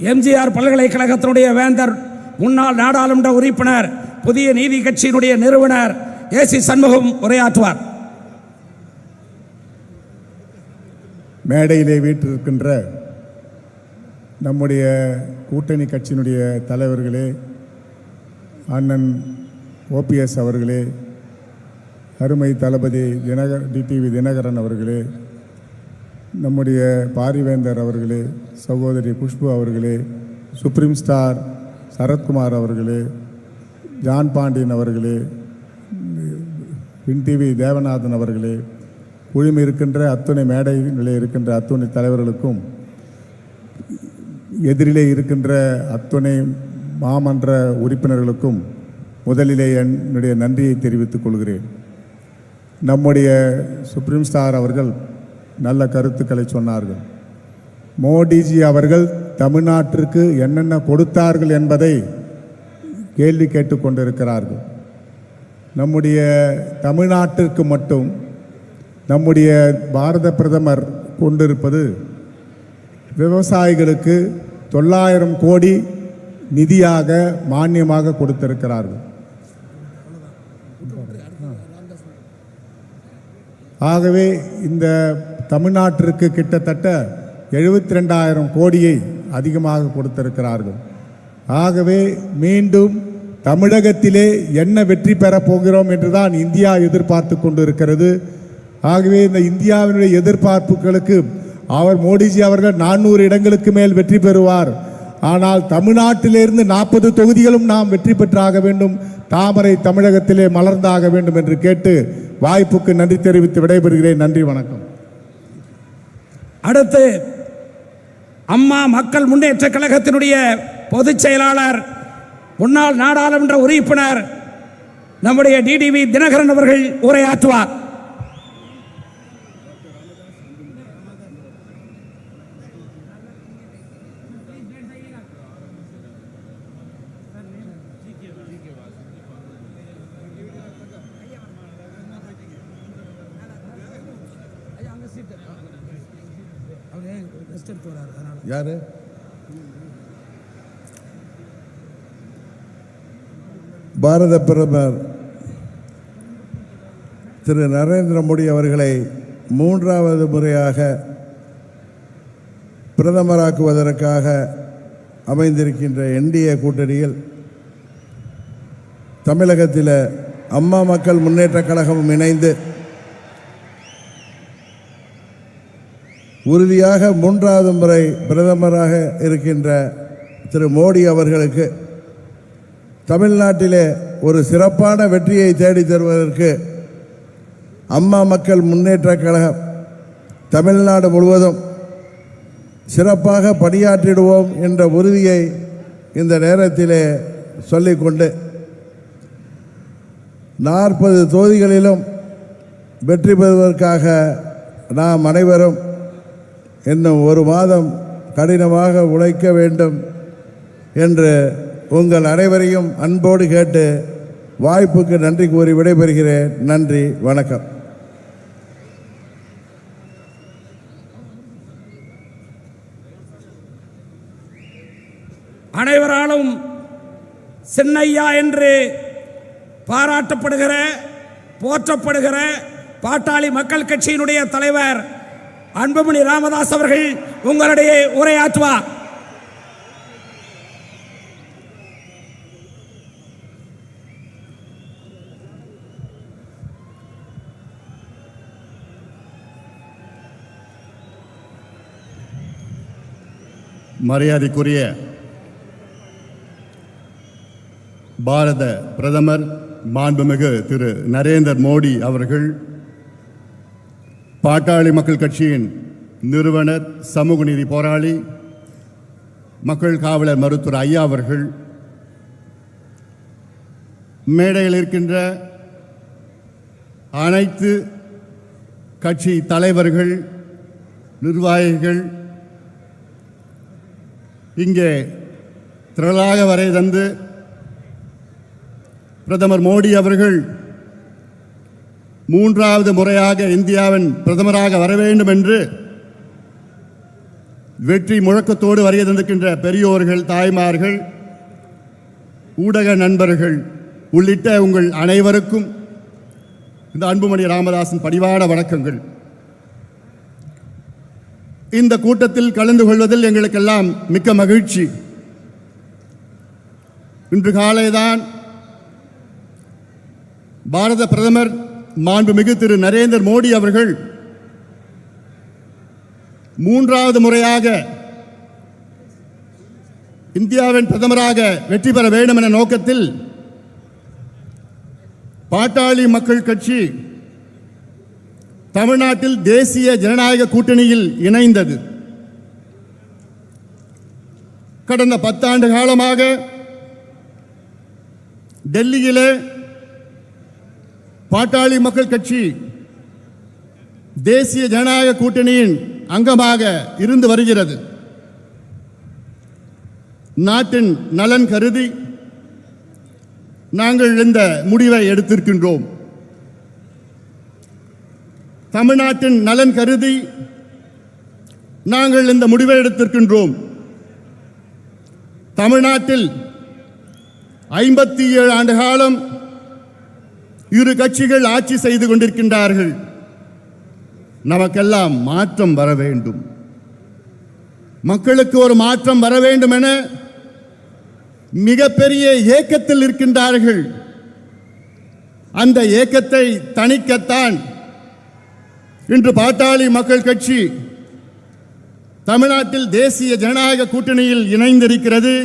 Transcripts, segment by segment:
எம்ஜிஆர் பல்கலைக்கழகத்தினுடைய வேந்தர், முன்னாள் நாடாளுமன்ற உறுப்பினர், புதிய நீதி கட்சியினுடைய நிறுவனர் ஏசி சண்முகம் உரையாற்றுவார். மேடையிலே வீற்றிருக்கின்ற நம்முடைய கூட்டணி கட்சியினுடைய தலைவர்களே, அண்ணன் ஓபிஎஸ் அவர்களே, அருமை தளபதி டிடிவி தினகரன் அவர்களே, நம்முடைய பாரிவேந்தர் அவர்களே, சகோதரி குஷ்பு அவர்களே, சுப்ரீம் ஸ்டார் சரத்குமார் அவர்களே, ஜான் பாண்டியன் அவர்களே, வின் டிவி தேவநாதன் அவர்களே, குழுமி இருக்கின்ற அத்துணை மேடைகளில் இருக்கின்ற அத்துணை தலைவர்களுக்கும், எதிரிலே இருக்கின்ற அத்துணை மாமன்ற உறுப்பினர்களுக்கும் முதலிலே என்னுடைய நன்றியை தெரிவித்துக் கொள்கிறேன். நம்முடைய சுப்ரீம் ஸ்டார் அவர்கள் நல்ல கருத்துக்களை சொன்னார்கள். மோடிஜி அவர்கள் தமிழ்நாட்டிற்கு என்னென்ன கொடுத்தார்கள் என்பதை கேள்வி கேட்டுக்கொண்டிருக்கிறார்கள். நம்முடைய தமிழ்நாட்டிற்கு மட்டும் நம்முடைய பாரத பிரதமர் கொண்டிருப்பது விவசாயிகளுக்கு 900 கோடி நிதியாக மானியமாக கொடுத்திருக்கிறார்கள். ஆகவே இந்த தமிழ்நாட்டிற்கு கிட்டத்தட்ட 72,000 கோடியை அதிகமாக கொடுத்திருக்கிறார்கள். ஆகவே மீண்டும் தமிழகத்திலே என்ன வெற்றி பெறப் போகிறோம் என்றுதான் இந்தியா எதிர்பார்த்து கொண்டிருக்கிறது. ஆகவே இந்த இந்தியாவினுடைய எதிர்பார்ப்புகளுக்கு மோடிஜி அவர்கள் 400 இடங்களுக்கு மேல் வெற்றி பெறுவார். ஆனால் தமிழ்நாட்டிலிருந்து 40 தொகுதிகளும் நாம் வெற்றி பெற்றாக வேண்டும். தாமரை தமிழகத்திலே மலர்ந்தாக வேண்டும் என்று கேட்டு வாய்ப்புக்கு நன்றி தெரிவித்து விடைபெறுகிறேன். நன்றி, வணக்கம். அடுத்து அம்மா மக்கள் முன்னேற்ற கழகத்தினுடைய பொதுச் செயலாளர், முன்னாள் நாடாளுமன்ற உறுப்பினர் நம்முடைய டிடிவி தினகரன் அவர்கள் உரையாற்றுவார். யாரு? பாரத பிரதமர் திரு நரேந்திர மோடி அவர்களை 3வது முறையாக பிரதமராக்குவதற்காக அமைந்திருக்கின்ற என்டிஏ கூட்டணியில் தமிழகத்தில் அம்மா மக்கள் முன்னேற்ற கழகமும் இணைந்து உறுதியாக 3வது முறை பிரதமராக இருக்கின்ற திரு மோடி அவர்களுக்கு தமிழ்நாட்டிலே ஒரு சிறப்பான வெற்றியை தேடி தருவதற்கு அம்மா மக்கள் முன்னேற்ற கழகம் தமிழ்நாடு முழுவதும் சிறப்பாக பணியாற்றிடுவோம் என்ற உறுதியை இந்த நேரத்திலே சொல்லிக்கொண்டு 40 தொகுதிகளிலும் வெற்றி பெறுவதற்காக நாம் அனைவரும் இன்னும் 1 மாதம் கடினமாக உழைக்க வேண்டும் என்று உங்கள் அனைவரையும் அன்போடு கேட்டு வாய்ப்புக்கு நன்றி கூறி விடைபெறுகிறேன். நன்றி, வணக்கம். அனைவராலும் சின்னையா என்று பாராட்டப்படுகிற, போற்றப்படுகிற பாட்டாளி மக்கள் கட்சியினுடைய தலைவர் அன்புமணி ராமதாஸ் அவர்கள் உங்களிடையே உரையாற்றுவார். மரியாதைக்குரிய பாரத பிரதமர் மாண்புமிகு திரு நரேந்திர மோடி அவர்கள், பாட்டாளி மக்கள் கட்சியின் நிறுவனர், சமூக நீதி போராளி, மக்கள் காவலர் மருத்துவர் ஐயா அவர்கள், மேடையில் இருக்கின்ற அனைத்து கட்சி தலைவர்கள், நிர்வாகிகள், இங்கே திரளாக வரை தந்து பிரதமர் மோடி அவர்கள் 3வது முறையாக இந்தியாவின் பிரதமராக வர வேண்டும் என்று வெற்றி முழக்கத்தோடு வருகை தந்திருக்கின்ற பெரியோர்கள், தாய்மார்கள், ஊடக நண்பர்கள் உள்ளிட்ட உங்கள் அனைவருக்கும் இந்த அன்புமணி ராமதாஸின் பணிவான வணக்கங்கள். இந்த கூட்டத்தில் கலந்து கொள்வதில் எங்களுக்கெல்லாம் மிக்க மகிழ்ச்சி. இன்று காலைதான் பாரத பிரதமர் மாண்புமிகு திரு நரேந்திர மோடி அவர்கள் 3வது முறையாக இந்தியாவின் பிரதமராக வெற்றி பெற வேண்டும் என்ற நோக்கத்தில் பாட்டாளி மக்கள் கட்சி தமிழ்நாட்டில் தேசிய ஜனநாயக கூட்டணியில் இணைந்தது. கடந்த 10 ஆண்டு காலமாக டெல்லியிலே பாட்டாளி மக்கள் கட்சி தேசிய ஜனநாயக கூட்டணியின் அங்கமாக இருந்து வருகிறது. நாட்டின் நலன் கருதி நாங்கள் இந்த முடிவை எடுத்திருக்கின்றோம். தமிழ்நாட்டின் நலன் கருதி நாங்கள் இந்த முடிவை எடுத்திருக்கின்றோம். தமிழ்நாட்டில் 57 ஆண்டு காலம் இரு கட்சிகள் ஆட்சி செய்து கொண்டிருக்கின்றார்கள். நமக்கெல்லாம் மாற்றம் வர வேண்டும், மக்களுக்கு ஒரு மாற்றம் வர வேண்டும் என மிகப்பெரிய ஏக்கத்தில் இருக்கின்றார்கள். அந்த ஏக்கத்தை தணிக்கத்தான் இன்று பாட்டாளி மக்கள் கட்சி தமிழ்நாட்டில் தேசிய ஜனநாயக கூட்டணியில் இணைந்திருக்கிறது,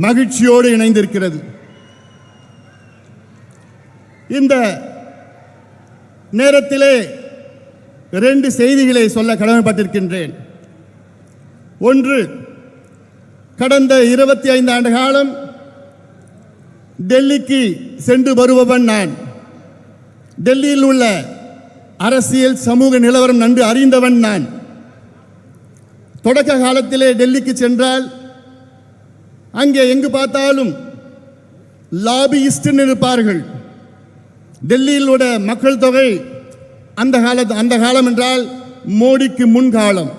மகிழ்ச்சியோடு இணைந்திருக்கிறது. இந்த நேரத்திலே 2 செய்திகளை சொல்ல கடமைப்பட்டிருக்கின்றேன். ஒன்று, கடந்த 25 ஆண்டு காலம் டெல்லிக்கு சென்று வருபவன் நான். டெல்லியில் உள்ள அரசியல் சமூக நிலவரம் நன்கு அறிந்தவன் நான். தொடக்க காலத்திலே டெல்லிக்கு சென்றால் அங்கே எங்கு பார்த்தாலும் லாபியிஸ்ட் இருப்பார்கள். டெல்லியில் உள்ள மக்கள் தொகை அந்த காலம் என்றால் மோடிக்கு முன் காலம்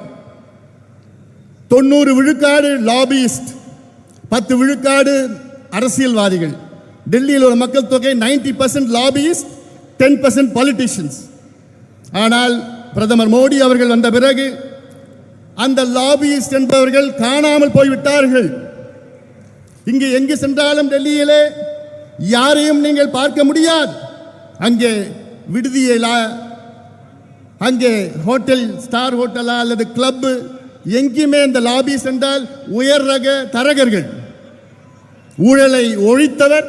90 விழுக்காடு லாபியிஸ்ட், 10 விழுக்காடு அரசியல்வாதிகள். டெல்லியில் உள்ள மக்கள் தொகை 90% லாபியிஸ்ட், 10% பாலிட்டிஷியன்ஸ். ஆனால் பிரதமர் மோடி அவர்கள் வந்த பிறகு அந்த லாபியிஸ்ட் என்பவர்கள் காணாமல் போய்விட்டார்கள். இங்கு எங்கு சென்றாலும் டெல்லியிலே யாரையும் நீங்கள் பார்க்க முடியாது. அங்கே விடுதியிலா, அங்கே ஹோட்டல், ஸ்டார் ஹோட்டலா அல்லது கிளப், எங்கேயுமே இந்த லாபி சென்றால் உயர் ரக தரகர்கள். ஊழலை ஒழித்தவர்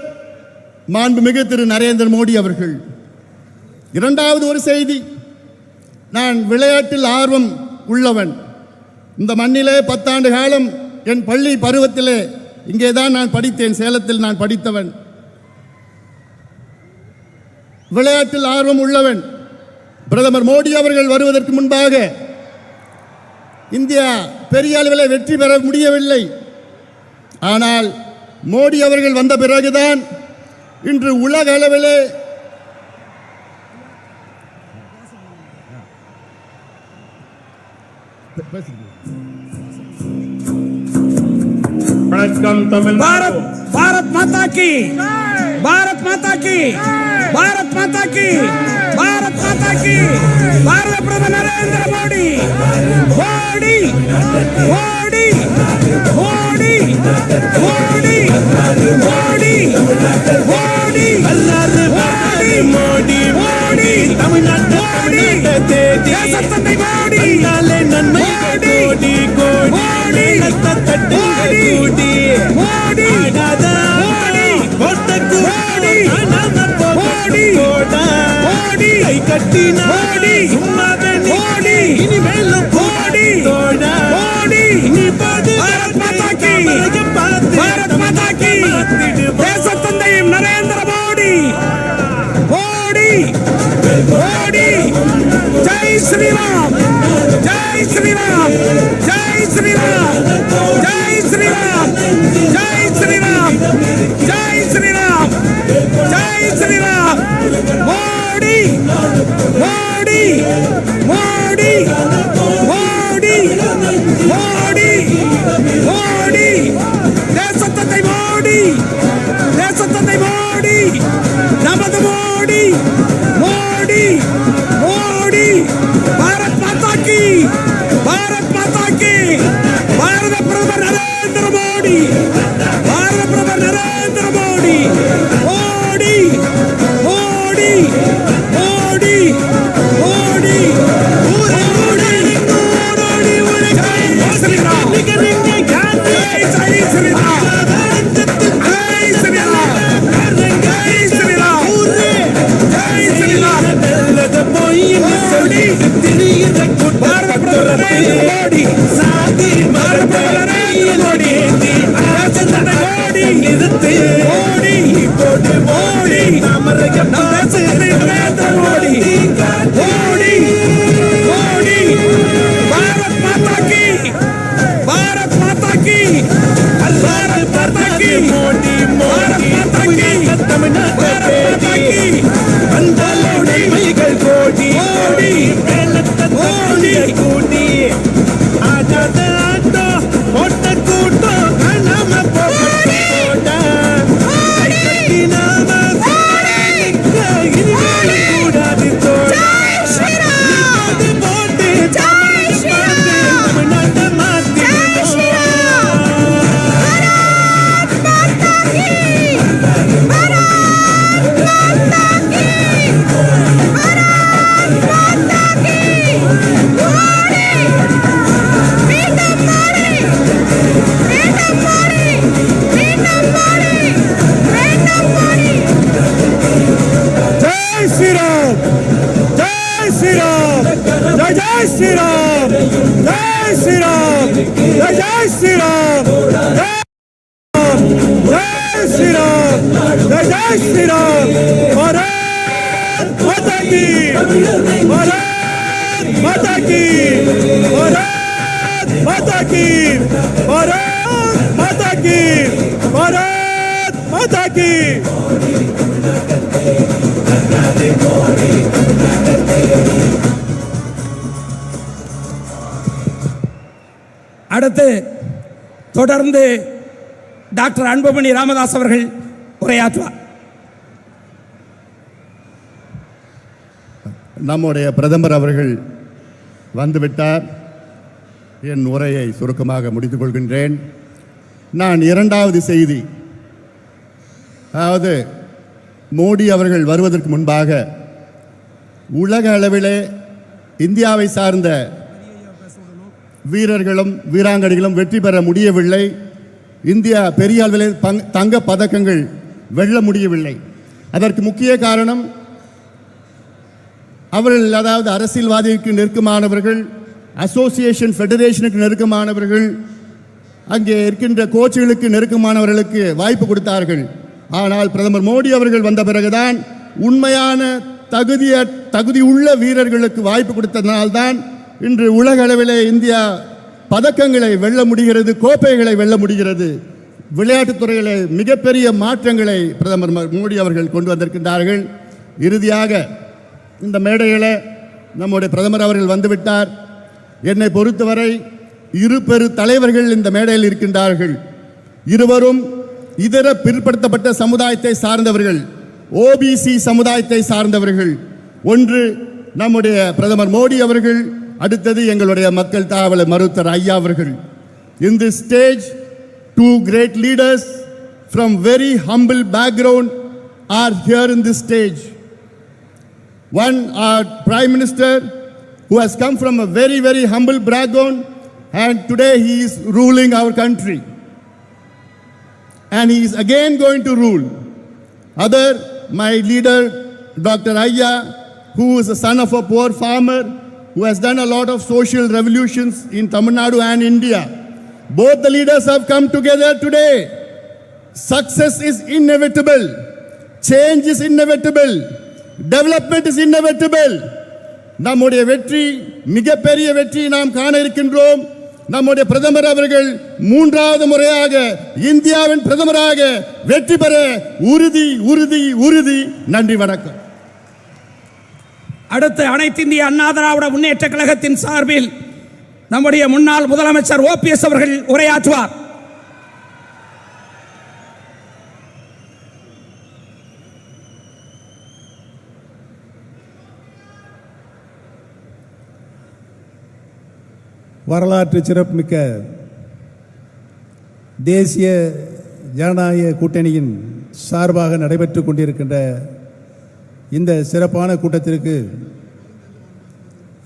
மாண்புமிகு திரு நரேந்திர மோடி அவர்கள். இரண்டாவது ஒரு செய்தி, நான் விளையாட்டில் ஆர்வம் உள்ளவன். இந்த மண்ணிலே 10 ஆண்டு காலம் என் பள்ளி பருவத்திலே இங்கேதான் நான் படித்தேன், சேலத்தில் நான் படித்தவன். விளையாட்டில் ஆர்வம் உள்ளவன். பிரதமர் மோடி அவர்கள் வருவதற்கு முன்பாக இந்தியா பெரிய அளவில் வெற்றி பெற முடியவில்லை. ஆனால் மோடி அவர்கள் வந்த பிறகுதான் இன்று உலக அளவிலே வணக்கம் தமிழ்நாடு. பாரத் மாதா கி, பாரத் மாதா கி, பாரத் மாதா கி, பாரத் மாதா கி. பாரத பிரதமர் நரேந்திர மோடி, மோடி மோடி மோடி மோடி மோடி மோடி அல்லாது மோடி மோடி மோடி தமிழ்நாட்டு தேசத்தந்தை மோடி, நாளே நன்மை கோடி கோடி தட்டு கூடி மோடி மோடி கோட்டக்கு மோடி மோடி மோடி கை கட்டி மோடி சும்மாவே மோடி இனிமேல் மோடி தோடா மோடி நீ பாடு பாரத் மாதா கி, பாரத் மாதா கி. தேசத்தந்தையும் நரேந்திர மோடி, மோடி மோடி. ஜெய் ஸ்ரீராம், ஜெய் ஸ்ரீராம், ஜெய் ஸ்ரீராம், ஜெய் ஸ்ரீராம், ஜெய் ஸ்ரீராம், ஜெய் ஸ்ரீராம், ஜெய் ஸ்ரீராம். மோடி மோடி ஜெய் ஸ்ரீராம் ஜெய் ஸ்ரீராம் ஜெய் ஸ்ரீராம் பாரத் மாதா கி பாரத் மாதா கி பாரத் மாதா கி பாரத் மாதா கி பாரத் மாதா கி அடுத்து தொடர்ந்து டாக்டர் அன்புமணி ராமதாஸ் அவர்கள் உரையாற்றுவார். நம்முடைய பிரதமர் அவர்கள் வந்துவிட்டார். என் உரையை சுருக்கமாக முடித்துக் கொள்கின்றேன். நான் இரண்டாவது செய்தி, அதாவது மோடி அவர்கள் வருவதற்கு முன்பாக உலக அளவிலே இந்தியாவை சார்ந்த வீரர்களும் வீராங்கனைகளும் வெற்றி பெற முடியவில்லை. இந்தியா பெரிய அளவிலே தங்க பதக்கங்கள் வெல்ல முடியவில்லை. அதற்கு முக்கிய காரணம் அவர்கள், அதாவது அரசியல்வாதிக்கு நெருக்கமானவர்கள், அசோசியேஷன் ஃபெடரேஷனுக்கு நெருக்கமானவர்கள், அங்கே இருக்கின்ற கோச்சுகளுக்கு நெருக்கமானவர்களுக்கு வாய்ப்பு கொடுத்தார்கள். ஆனால் பிரதமர் மோடி அவர்கள் வந்த பிறகுதான் உண்மையான தகுதியுள்ள வீரர்களுக்கு வாய்ப்பு கொடுத்ததனால்தான் இன்று உலக அளவிலே இந்தியா பதக்கங்களை வெல்ல முடிகிறது, கோப்பைகளை வெல்ல முடிகிறது. விளையாட்டுத் துறையிலே மிகப்பெரிய மாற்றங்களை பிரதமர் மோடி அவர்கள் கொண்டு வந்திருக்கின்றார்கள். இறுதியாக இந்த மேடையில் நம்முடைய பிரதமர் அவர்கள் வந்துவிட்டார். என்னை பொறுத்தவரை இரு பெரு தலைவர்கள் இந்த மேடையில் இருக்கின்றார்கள். இருவரும் இதர பிற்படுத்தப்பட்ட சமுதாயத்தை சார்ந்தவர்கள், ஓபிசி சமுதாயத்தை சார்ந்தவர்கள். ஒன்று நம்முடைய பிரதமர் மோடி அவர்கள், அடுத்தது எங்களுடைய மக்கள் தாவலர் மருத்துவர் ஐயா அவர்கள். In this stage, two great leaders from very humble background are here in this stage. One, our Prime Minister, who has come from a very, very humble background, and today he is ruling our country. And he is again going to rule. Other, my leader, Dr. Ayya, who is the son of a poor farmer, who has done a lot of social revolutions in Tamil Nadu and India. Both the leaders have come together today. Success is inevitable. Change is inevitable. Development is inevitable. நம்முடைய வெற்றி, மிகப்பெரிய வெற்றி நாம் காண இருக்கின்றோம். நம்முடைய பிரதமர் அவர்கள் மூன்றாவது முறையாக இந்தியாவின் பிரதமராக வெற்றி பெற உறுதி உறுதி உறுதி. நன்றி, வணக்கம். அடுத்து அனைத்து இந்திய அண்ணா திராவிட முன்னேற்ற கழகத்தின் சார்பில் நம்முடைய முன்னாள் முதலமைச்சர் OPS அவர்கள் உரையாற்றுவார். வரலாற்று சிறப்புமிக்க தேசிய ஜனநாயக கூட்டணியின் சார்பாக நடைபெற்று கொண்டிருக்கின்ற இந்த சிறப்பான கூட்டத்திற்கு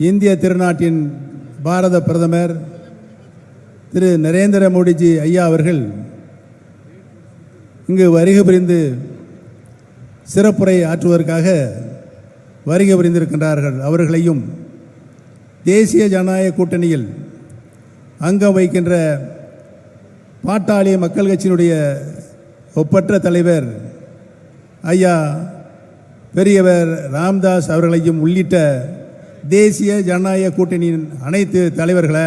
இந்திய திருநாட்டின் பாரத பிரதமர் திரு நரேந்திர மோடிஜி ஐயா அவர்கள் இங்கு வருகை புரிந்து சிறப்புரை ஆற்றுவதற்காக வருகை புரிந்திருக்கின்றார்கள். அவர்களையும் தேசிய ஜனநாயக கூட்டணியில் அங்கம் வைக்கின்ற பாட்டாளி மக்கள் கட்சியினுடைய ஒப்பற்ற தலைவர் ஐயா பெரியவர் ராம்தாஸ் அவர்களையும் உள்ளிட்ட தேசிய ஜனநாயக கூட்டணியின் அனைத்து தலைவர்களை,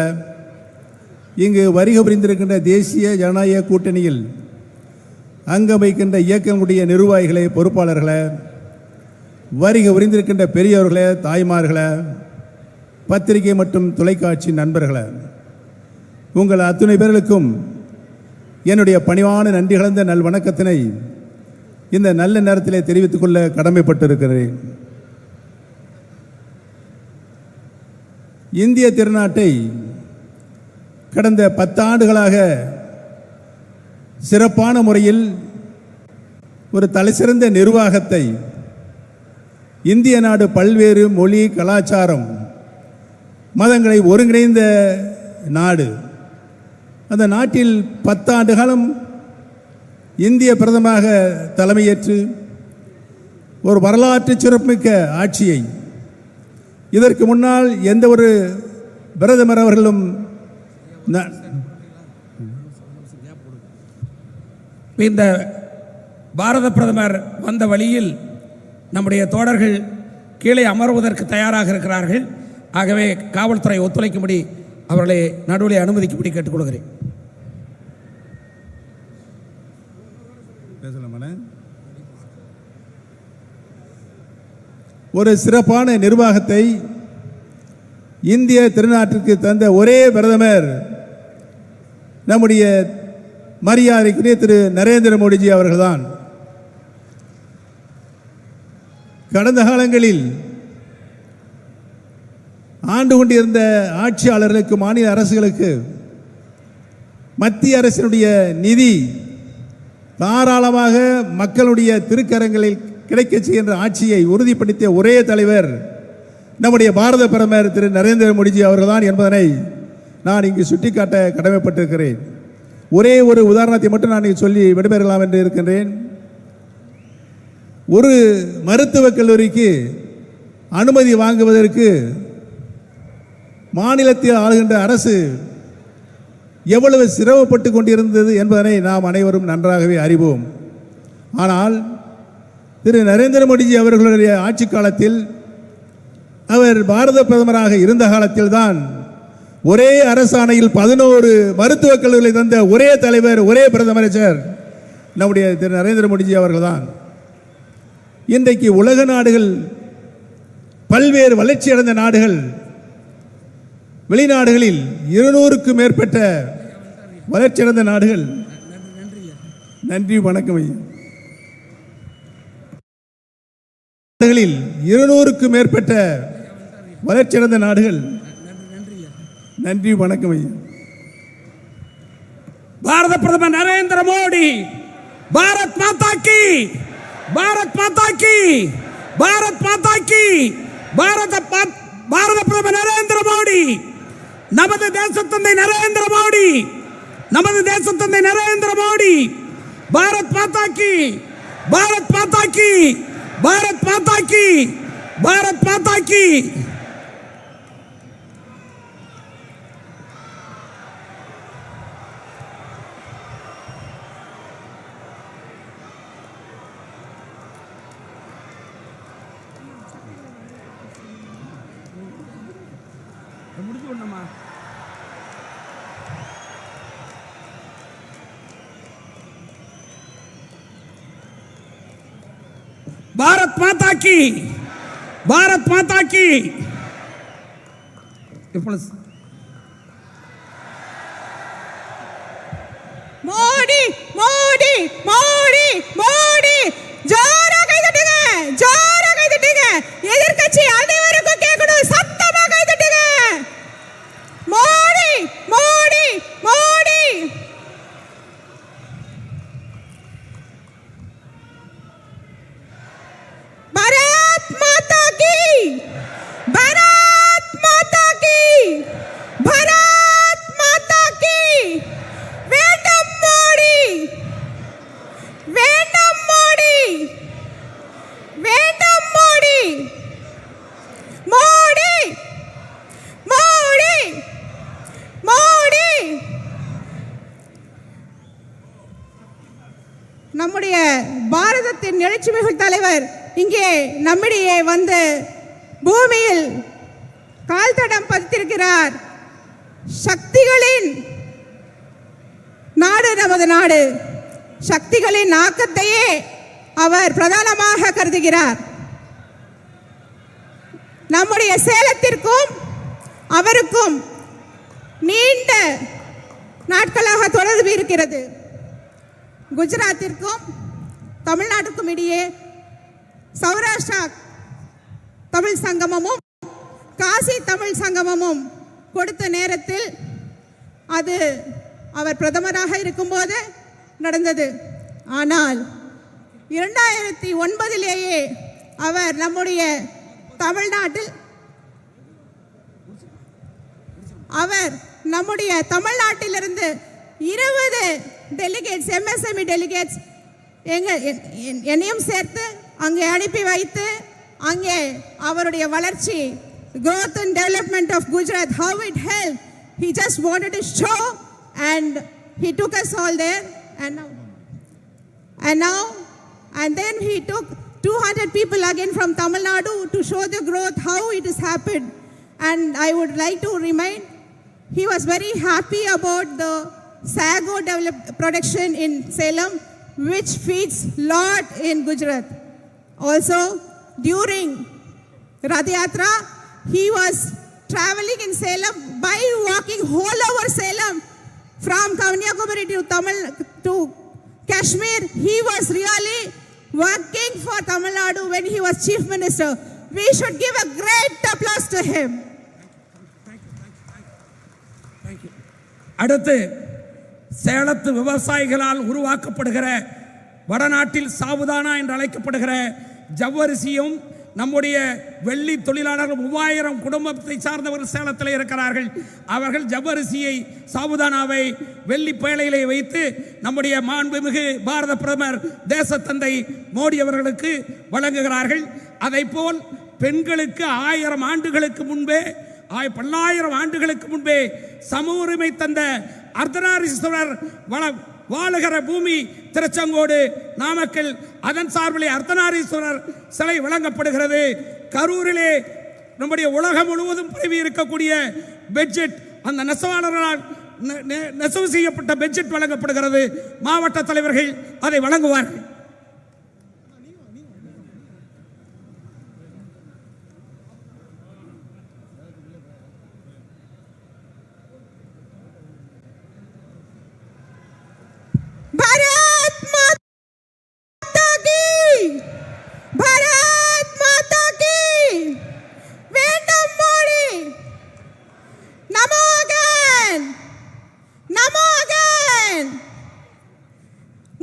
இங்கு வருகை புரிந்திருக்கின்ற தேசிய ஜனநாயக கூட்டணியில் அங்கம் வைக்கின்ற இயக்கங்களுடைய நிர்வாகிகளை, பொறுப்பாளர்களை, வருகை புரிந்திருக்கின்ற பெரியவர்களை, தாய்மார்களை, பத்திரிகை மற்றும் தொலைக்காட்சி நண்பர்களை, உங்கள் அத்துணை பேர்களுக்கும் என்னுடைய பணிவான நன்றி கலந்த நல் வணக்கத்தினை இந்த நல்ல நேரத்திலே தெரிவித்துக் கொள்ள கடமைப்பட்டிருக்கிறேன். இந்திய திருநாட்டை கடந்த 10 ஆண்டுகளாக சிறப்பான முறையில் ஒரு தலைசிறந்த நிர்வாகத்தை, இந்திய நாடு பல்வேறு மொழி, கலாச்சாரம், மதங்களை ஒருங்கிணைந்த நாடு. அந்த நாட்டில் 10 ஆண்டு காலம் இந்திய பிரதமராக தலைமையேற்று ஒரு வரலாற்று சிறப்புமிக்க ஆட்சியை, இதற்கு முன்னால் எந்த ஒரு பிரதமர் அவர்களும் இந்த பாரத பிரதமர் வந்த வழியில் நம்முடைய தோழர்கள் கீழே அமர்வதற்கு தயாராக இருக்கிறார்கள். ஆகவே காவல்துறை ஒத்துழைக்கும்படி அவர்களை நடுவில் அனுமதிக்கும்படி கேட்டுக்கொள்கிறேன். ஒரு சிறப்பான நிர்வாகத்தை இந்திய திருநாட்டிற்கு தந்த ஒரே பிரதமர் நம்முடைய மரியாதைக்குரிய திரு நரேந்திர மோடிஜி அவர்கள்தான். கடந்த காலங்களில் ஆண்டு கொண்டிருந்த ஆட்சியாளர்களுக்கு, மாநில அரசுகளுக்கு மத்திய அரசினுடைய நிதி தாராளமாக மக்களுடைய திருக்கரங்களில் கிடைக்க செய்கின்ற ஆட்சியை உறுதிப்படுத்திய ஒரே தலைவர் நம்முடைய பாரத பிரதமர் திரு நரேந்திர மோடிஜி அவர்கள்தான் என்பதனை நான் இங்கு சுட்டிக்காட்ட கடமைப்பட்டிருக்கிறேன். ஒரே ஒரு உதாரணத்தை மட்டும் நான் சொல்லி விடைபெறலாம் என்று இருக்கின்றேன். ஒரு மருத்துவக் கல்லூரிக்கு அனுமதி வாங்குவதற்கு மாநிலத்தில் ஆளுகின்ற அரசு எவ்வளவு சிரமப்பட்டு கொண்டிருந்தது என்பதனை நாம் அனைவரும் நன்றாகவே அறிவோம். ஆனால் திரு நரேந்திர மோடிஜி அவர்களுடைய ஆட்சி காலத்தில், அவர் பாரத பிரதமராக இருந்த காலத்தில் தான் ஒரே அரசாணையில் 11 மருத்துவக் கல்லூரிகளை தந்த ஒரே தலைவர், ஒரே பிரதமர் நம்முடைய திரு நரேந்திர மோடிஜி அவர்கள்தான். இன்றைக்கு உலக நாடுகள், பல்வேறு வளர்ச்சியடைந்த நாடுகள், வெளிநாடுகளில் 200க்கும் மேற்பட்ட வளர்ச்சியடைந்த நாடுகள், நன்றி வணக்கம் ஐயா, நாடுகளில் 200க்கும் மேற்பட்ட வளர்ச்சியடைந்த நாடுகள், நன்றி வணக்கம் ஐயா. பாரத பிரதமர் நரேந்திர மோடி, பாரத் மாதா கி, பாரத் மாதா கி, பாரத் மாதா கி. பாரத பிரதமர் நரேந்திர மோடி, நமது தேசத்தந்தை நரேந்திர மோடி, நமது தேசத்தந்தை நரேந்திர மோடி. பாரத் மாதா கி, பாரத் மாதா கி, பாரத் மாதா கி, பாரத் மாதா கி. பாரத் மாதா கி, பாரத் மாதா கி. மோடி மோடி மோடி மோடி. ஜோரா கை தட்டுங்க, ஜோரா கை தட்டுங்க. எதிர்க்கட்சி அனைவருக்கும் கேட்கணும், சத்தமா கை தட்டுங்க. மோடி மோடி மோடி. பாரத் மாதா கி, பாரத் மாதா கி, பாரத் மாதா கி. வேண்டும் மோடி, வேண்டும் மோடி, வேண்டும் மோடி. மோடி மோடி மோடி. நம்முடைய பாரதத்தின் எழுச்சிமிகு தலைவர் இங்கே நம்மிடையே வந்து பூமியில் கால் தடம் பதித்திருக்கிறார். சக்திகளின் நாடு நமது நாடு. சக்திகளின் ஆக்கத்தையே அவர் பிரதானமாக கருதுகிறார். நம்முடைய சேலத்திற்கும் அவருக்கும் நீண்ட நாட்களாக தொடர்பு இருக்கிறது. குஜராத்திற்கும் தமிழ்நாட்டுக்கும் இடையே சௌராஷ்டிரா தமிழ் சங்கமமும் காசி தமிழ் சங்கமமும் கொடுத்த நேரத்தில் அது அவர் பிரதமராக இருக்கும்போது நடந்தது. ஆனால் 2009 அவர் நம்முடைய தமிழ்நாட்டிலிருந்து 20 டெலிகேட்ஸ், MSME டெலிகேட்ஸ் என்னையும் சேர்த்து அங்கே அனுப்பி வைத்து, அங்கே அவருடைய வளர்ச்சி, growth and development of Gujarat, how it helped, he just wanted to show, and he took us all there, and then he took 200 people again from Tamil Nadu to show the growth, how it has happened. And I would like to remind, he was very happy about the sago production in Salem, which feeds lot in Gujarat. Also, during Rath Yatra, he was traveling in Salem by walking whole over Salem from Kanyakumari to Kashmir. He was really working for Tamil Nadu when he was Chief Minister. We should give a great applause to him. அடுத்து சேலத்து விவசாயிகளால் உருவாக்கப்படுகிற வடநாட்டில் சாவுதானா என்று அழைக்கப்படுகிற ஜவ்வரிசியும் நம்முடைய வெள்ளி தொழிலாளர்கள் 3000 குடும்பத்தை சார்ந்தவர்கள் சேலத்தில் இருக்கிறார்கள். அவர்கள் ஜவ்வரிசியை சாவுதானாவை வெள்ளி பேழையிலே வைத்து நம்முடைய மாண்புமிகு பாரத பிரதமர் தேசத்தந்தை மோடி அவர்களுக்கு வழங்குகிறார்கள். அதைப்போல் பெண்களுக்கு 1000 ஆண்டுகளுக்கு முன்பே பல்லாயிரம் ஆண்டுகளுக்கு முன்பே சமூக உரிமை தந்த அர்த்தநாரீஸ்வரர் வாழுகிற பூமி திருச்செங்கோடு நாமக்கல், அதன் சார்பிலே அர்த்தநாரீஸ்வரர் சிலை வழங்கப்படுகிறது. கரூரிலே நம்முடைய உலகம் முழுவதும் பரவி இருக்கக்கூடிய பெட்ஜெட், அந்த நெசவாளர்களால் நெசவு செய்யப்பட்ட பெட்ஜெட் வழங்கப்படுகிறது. மாவட்ட தலைவர்கள் அதை வழங்குவார்கள்.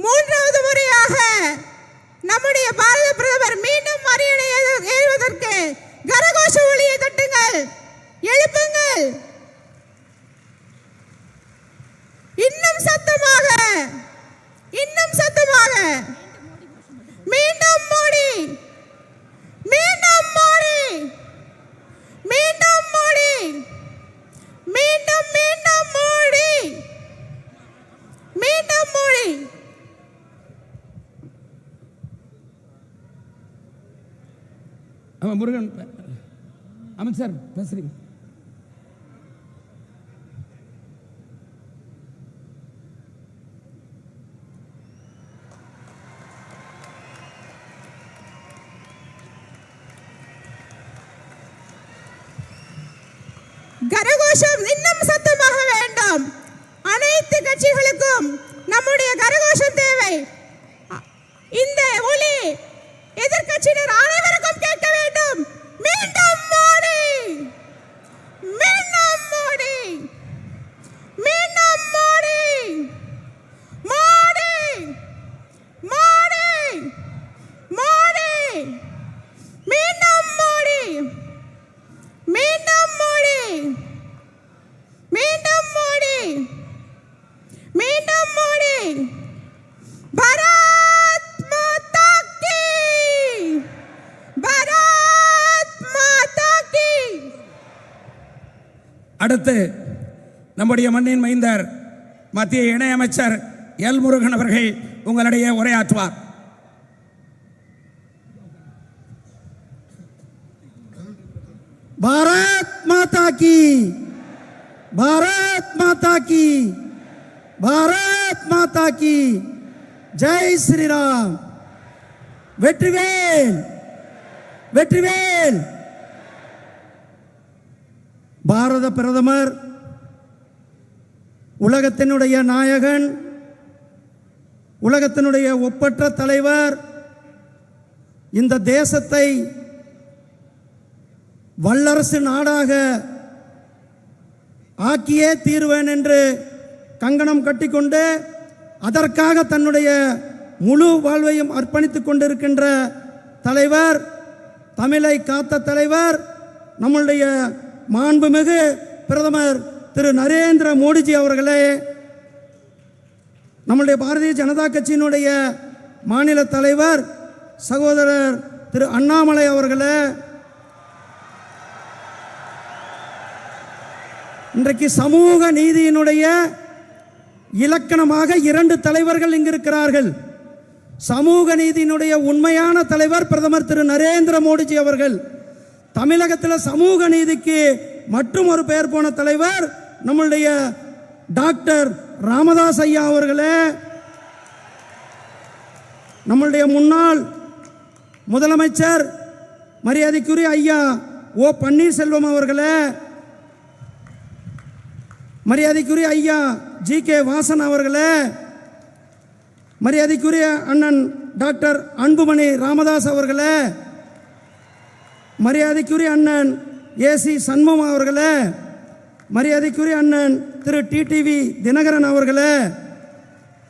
மூன்றாவது முறையாக நம்முடைய பாரத பிரதமர் மீண்டும் அரியணை ஏறுவதற்கு கரகோஷ ஒலியை தட்டுங்கள், எழுப்புங்கள். இன்னும் சத்தமாக, இன்னும் சத்தமாக. மீண்டும் மோடி, மீண்டும் மோடி, மீண்டும் மோடி, மீண்டும் மீண்டும் மோடி, மீண்டும் மோடி. முருகன் அமைச்சர் பேசுறீங்க. கரகோஷம் இன்னும் சத்தமாக வேண்டும். அனைத்து கட்சிகளுக்கும் நம்முடைய கரகோஷம் தேவை. இந்த ஒலி எதிர்க்கட்சியினர் அனைவருக்கும் கேட்க வேண்டும். மீண்டும் மோடி, மீண்டும் மோடி, மீண்டும் மோடி, மோடி, மோடி, மோடி, மீண்டும் மோடி, மீண்டும் மோடி, மீண்டும் மோடி, மீண்டும் மோடி. பாரத் மாதா கி, பாரத் மாதா கி. அடுத்து நம்முடைய மண்ணின் மைந்தர் மத்திய இணையமைச்சர் எல் முருகன் அவர்கள் உங்களிடையே உரையாற்றுவார். भारत माता की, भारत माता की, भारत माता की जय श्री राम. வெற்றிவேல், வெற்றிவேல். பாரத பிரதமர் உலகத்தினுடைய நாயகன், உலகத்தினுடைய ஒப்பற்ற தலைவர், இந்த தேசத்தை வல்லரசு நாடாக ஆக்கியே தீர்வேன் என்று கங்கணம் கட்டிக்கொண்டு அதற்காக தன்னுடைய முழு வாழ்வையும் அர்ப்பணித்துக் கொண்டிருக்கின்ற தலைவர், தமிழை காத்த தலைவர், நம்முடைய மாண்புமிகு பிரதமர் திரு நரேந்திர மோடிஜி அவர்களே, நம்முடைய பாரதிய ஜனதா கட்சியினுடைய மாநில தலைவர் சகோதரர் திரு அண்ணாமலை அவர்களே, இன்றைக்கு சமூக நீதியினுடைய இலக்கணமாக 2 தலைவர்கள் இங்கு இருக்கிறார்கள். சமூக நீதியினுடைய உண்மையான தலைவர் பிரதமர் திரு நரேந்திர மோடிஜி அவர்கள். தமிழகத்தில் சமூக நீதிக்கு மற்றும் ஒரு பெயர் போன தலைவர் நம்முடைய டாக்டர் ராமதாஸ் ஐயா அவர்களே, நம்முடைய முன்னாள் முதலமைச்சர் மரியாதைக்குரிய ஐயா ஓ பன்னீர்செல்வம் அவர்களே, மரியாதைக்குரிய ஐயா ஜி.கே. வாசன் அவர்களே, மரியாதைக்குரிய அண்ணன் டாக்டர் அன்புமணி ராமதாஸ் அவர்களே, மரியாதைக்குரிய அண்ணன் ஏசி சண்முகம் அவர்களே, மரியாதைக்குரிய அண்ணன் திரு டிடிவி தினகரன் அவர்களே,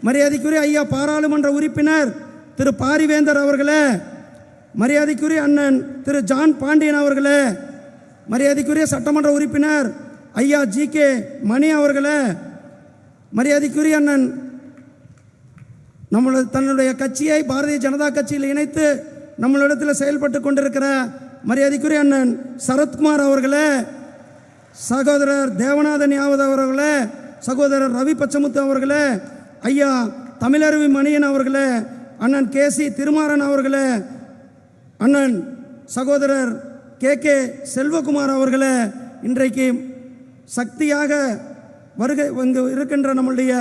மரியாதைக்குரிய ஐயா பாராளுமன்ற உறுப்பினர் திரு பாரிவேந்தர் அவர்களே, மரியாதைக்குரிய அண்ணன் திரு ஜான் பாண்டியன் அவர்களே, மரியாதைக்குரிய சட்டமன்ற உறுப்பினர் ஐயா ஜி.கே. மணி அவர்களே, மரியாதைக்குரிய அண்ணன் தன்னுடைய கட்சியை பாரதிய ஜனதா கட்சியில் இணைத்து நம்மளிடத்தில் செயல்பட்டு கொண்டிருக்கிற மரியாதைக்குரிய அண்ணன் சரத்குமார் அவர்களே, சகோதரர் தேவநாதன் யாவது அவர்களே, சகோதரர் ரவி பச்சமுத்து அவர்களே, ஐயா தமிழருவி மணியன் அவர்களே, அண்ணன் கே.சி. திருமாறன் அவர்களே, அண்ணன் சகோதரர் கே.கே. செல்வகுமார் அவர்களே, இன்றைக்கு சக்தியாக வருகை இங்கு இருக்கின்ற நம்முடைய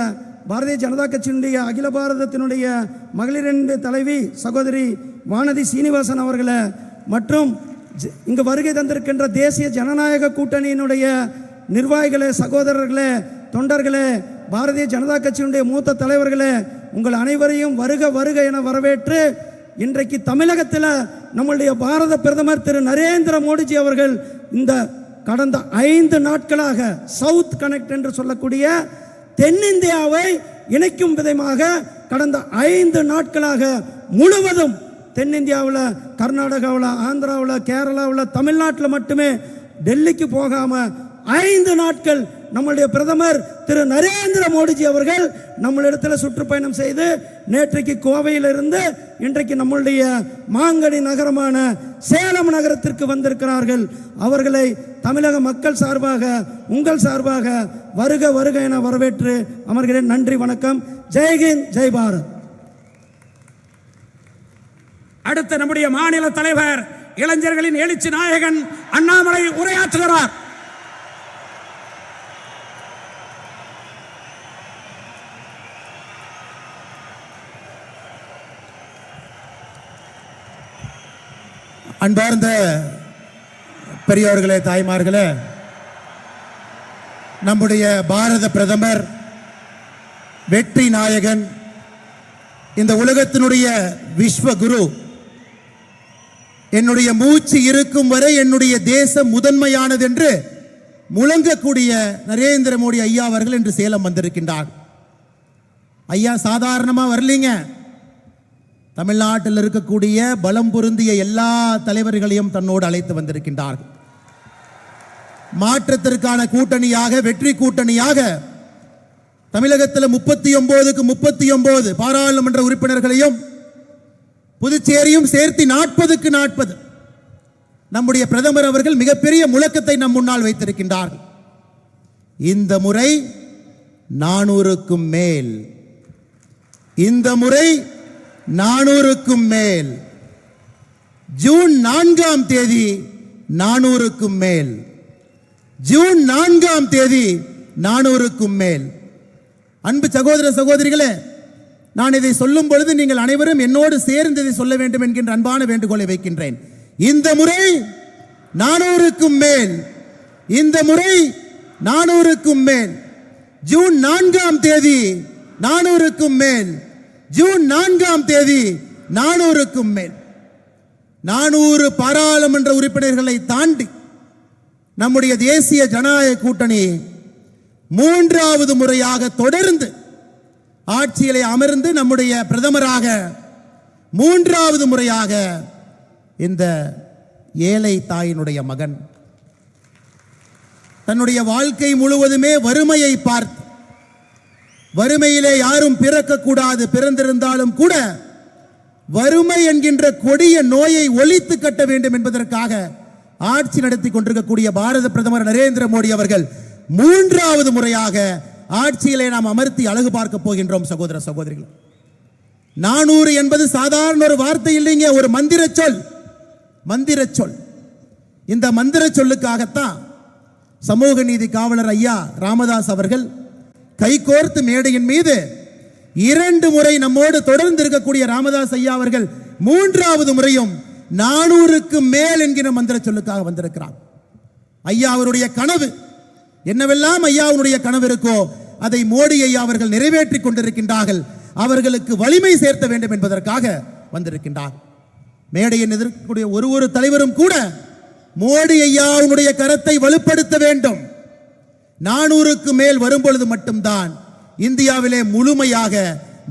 பாரதிய ஜனதா கட்சியினுடைய அகில பாரதத்தினுடைய மகளிரின் தலைவி சகோதரி வானதி சீனிவாசன் அவர்களே, மற்றும் இங்கு வருகை தந்திருக்கின்ற தேசிய ஜனநாயக கூட்டணியினுடைய நிர்வாகிகளே, சகோதரர்களே, தொண்டர்களே, பாரதிய ஜனதா கட்சியினுடைய மூத்த தலைவர்களே, உங்கள் அனைவரையும் வருக வருக என வரவேற்று இன்றைக்கு தமிழகத்தில் நம்முடைய பாரத பிரதமர் திரு நரேந்திர மோடிஜி அவர்கள் இந்த கடந்த 5 நாட்களாக சவுத் கனெக்ட் என்று சொல்லக்கூடிய தென்னிந்தியாவை இணைக்கும் விதமாக கடந்த 5 நாட்களாக முழுவதும் தென்னிந்தியாவில் கர்நாடகாவில், ஆந்திராவில், கேரளாவில், தமிழ்நாட்டில் மட்டுமே டெல்லிக்கு போகாமல் 5 நாட்கள் நம்முடைய பிரதமர் திரு நரேந்திர மோடிஜி அவர்கள் நம்மளிடத்தில் சுற்றுப்பயணம் செய்து நேற்றைக்கு கோவையிலிருந்து இன்றைக்கு நம்முடைய மாங்கனி நகரமான சேலம் நகரத்திற்கு வந்திருக்கிறார்கள். அவர்களை தமிழக மக்கள் சார்பாக, உங்கள் சார்பாக வருக வருக என வரவேற்று அமர்கிறேன். நன்றி, வணக்கம். ஜெய்ஹிந்த், ஜெய் பாரத். அடுத்த நம்முடைய மாநில தலைவர் இளைஞர்களின் எழுச்சி நாயகன் அண்ணாமலை உரையாற்றுகிறார். அன்பார்ந்த பெரியோர்களே, தாய்மார்களே, நம்முடைய பாரத பிரதமர் வெற்றி நாயகன், இந்த உலகத்தினுடைய விஸ்வகுரு, என்னுடைய மூச்சு இருக்கும் வரை என்னுடைய தேசம் முதன்மையானது என்று முழங்கக்கூடிய நரேந்திர மோடி ஐயா அவர்கள் இன்று சேலம் வந்திருக்கின்றார். ஐயா சாதாரணமாக வரலீங்க. தமிழ்நாட்டில் இருக்கக்கூடிய பலம் பொருந்திய எல்லா தலைவர்களையும் தன்னோடு அழைத்து வந்திருக்கின்றார்கள். மாற்றத்திற்கான கூட்டணியாக, வெற்றி கூட்டணியாக தமிழகத்தில் 39க்கு 39 பாராளுமன்ற உறுப்பினர்களையும் புதுச்சேரியும் சேர்த்து 40க்கு 40 நம்முடைய பிரதமர் அவர்கள் மிகப்பெரிய முழக்கத்தை நம் முன்னால் வைத்திருக்கின்றார்கள். இந்த முறை 400க்கும் மேல், இந்த முறை 400க்கும் மேல், ஜூன் 4ஆம் தேதி 400க்கும் மேல், ஜூன் 4ஆம் தேதி 400க்கும் மேல். அன்பு சகோதர சகோதரிகளே, நான் இதை சொல்லும் பொழுது நீங்கள் அனைவரும் என்னோடு சேர்ந்து இதை சொல்ல வேண்டும் என்கின்ற அன்பான வேண்டுகோளை வைக்கின்றேன். இந்த முறை 400க்கும் மேல், இந்த முறை 400க்கும் மேல், ஜூன் 4ஆம் தேதி 400க்கும் மேல், ஜூன் 4ஆம் தேதி 400க்கும் மேல். 400 பாராளுமன்ற உறுப்பினர்களை தாண்டி நம்முடைய தேசிய ஜனநாயக கூட்டணி 3வது முறையாக தொடர்ந்து ஆட்சியிலே அமர்ந்து நம்முடைய பிரதமராக 3வது முறையாக இந்த ஏழை தாயினுடைய மகன் தன்னுடைய வாழ்க்கை முழுவதுமே வறுமையை பார்த்து, வறுமையிலே யாரும் பிறக்கக்கூடாது, பிறந்திருந்தாலும் கூட வறுமை என்கின்ற கொடிய நோயை ஒழித்து கட்ட வேண்டும் என்பதற்காக ஆட்சி நடத்தி கொண்டிருக்கக்கூடிய பாரத பிரதமர் நரேந்திர மோடி அவர்கள் 3வது முறையாக ஆட்சியிலே நாம் அமர்த்தி அழகு பார்க்க போகின்றோம் சகோதர சகோதரிகள். 400 என்பது சாதாரண ஒரு வார்த்தை இல்லைங்க, ஒரு மந்திர சொல். மந்திர சொல். இந்த மந்திர சொல்லுக்காகத்தான் சமூக நீதி காவலர் ஐயா ராமதாஸ் அவர்கள் கைகோர்த்து மேடையின் மீது 2 முறை நம்மோடு தொடர்ந்து இருக்கக்கூடிய ராமதாஸ் ஐயா அவர்கள் 3வது முறையும் 400க்கு மேல் என்கிற மந்திர சொல்லுக்காக வந்திருக்கிறார். ஐயா அவருடைய கனவு என்னவெல்லாம் ஐயாவுடைய கனவு இருக்கோ அதை மோடி ஐயா அவர்கள் நிறைவேற்றி கொண்டிருக்கின்றார்கள். அவர்களுக்கு வலிமை சேர்த்த வேண்டும் என்பதற்காக வந்திருக்கின்றார். மேடையை எதிர்க்கக்கூடிய ஒரு தலைவரும் கூட மோடி ஐயாவுடைய கரத்தை வலுப்படுத்த வேண்டும். 400க்கு மேல் வரும்பொழுது மட்டும்தான் இந்தியாவிலே முழுமையாக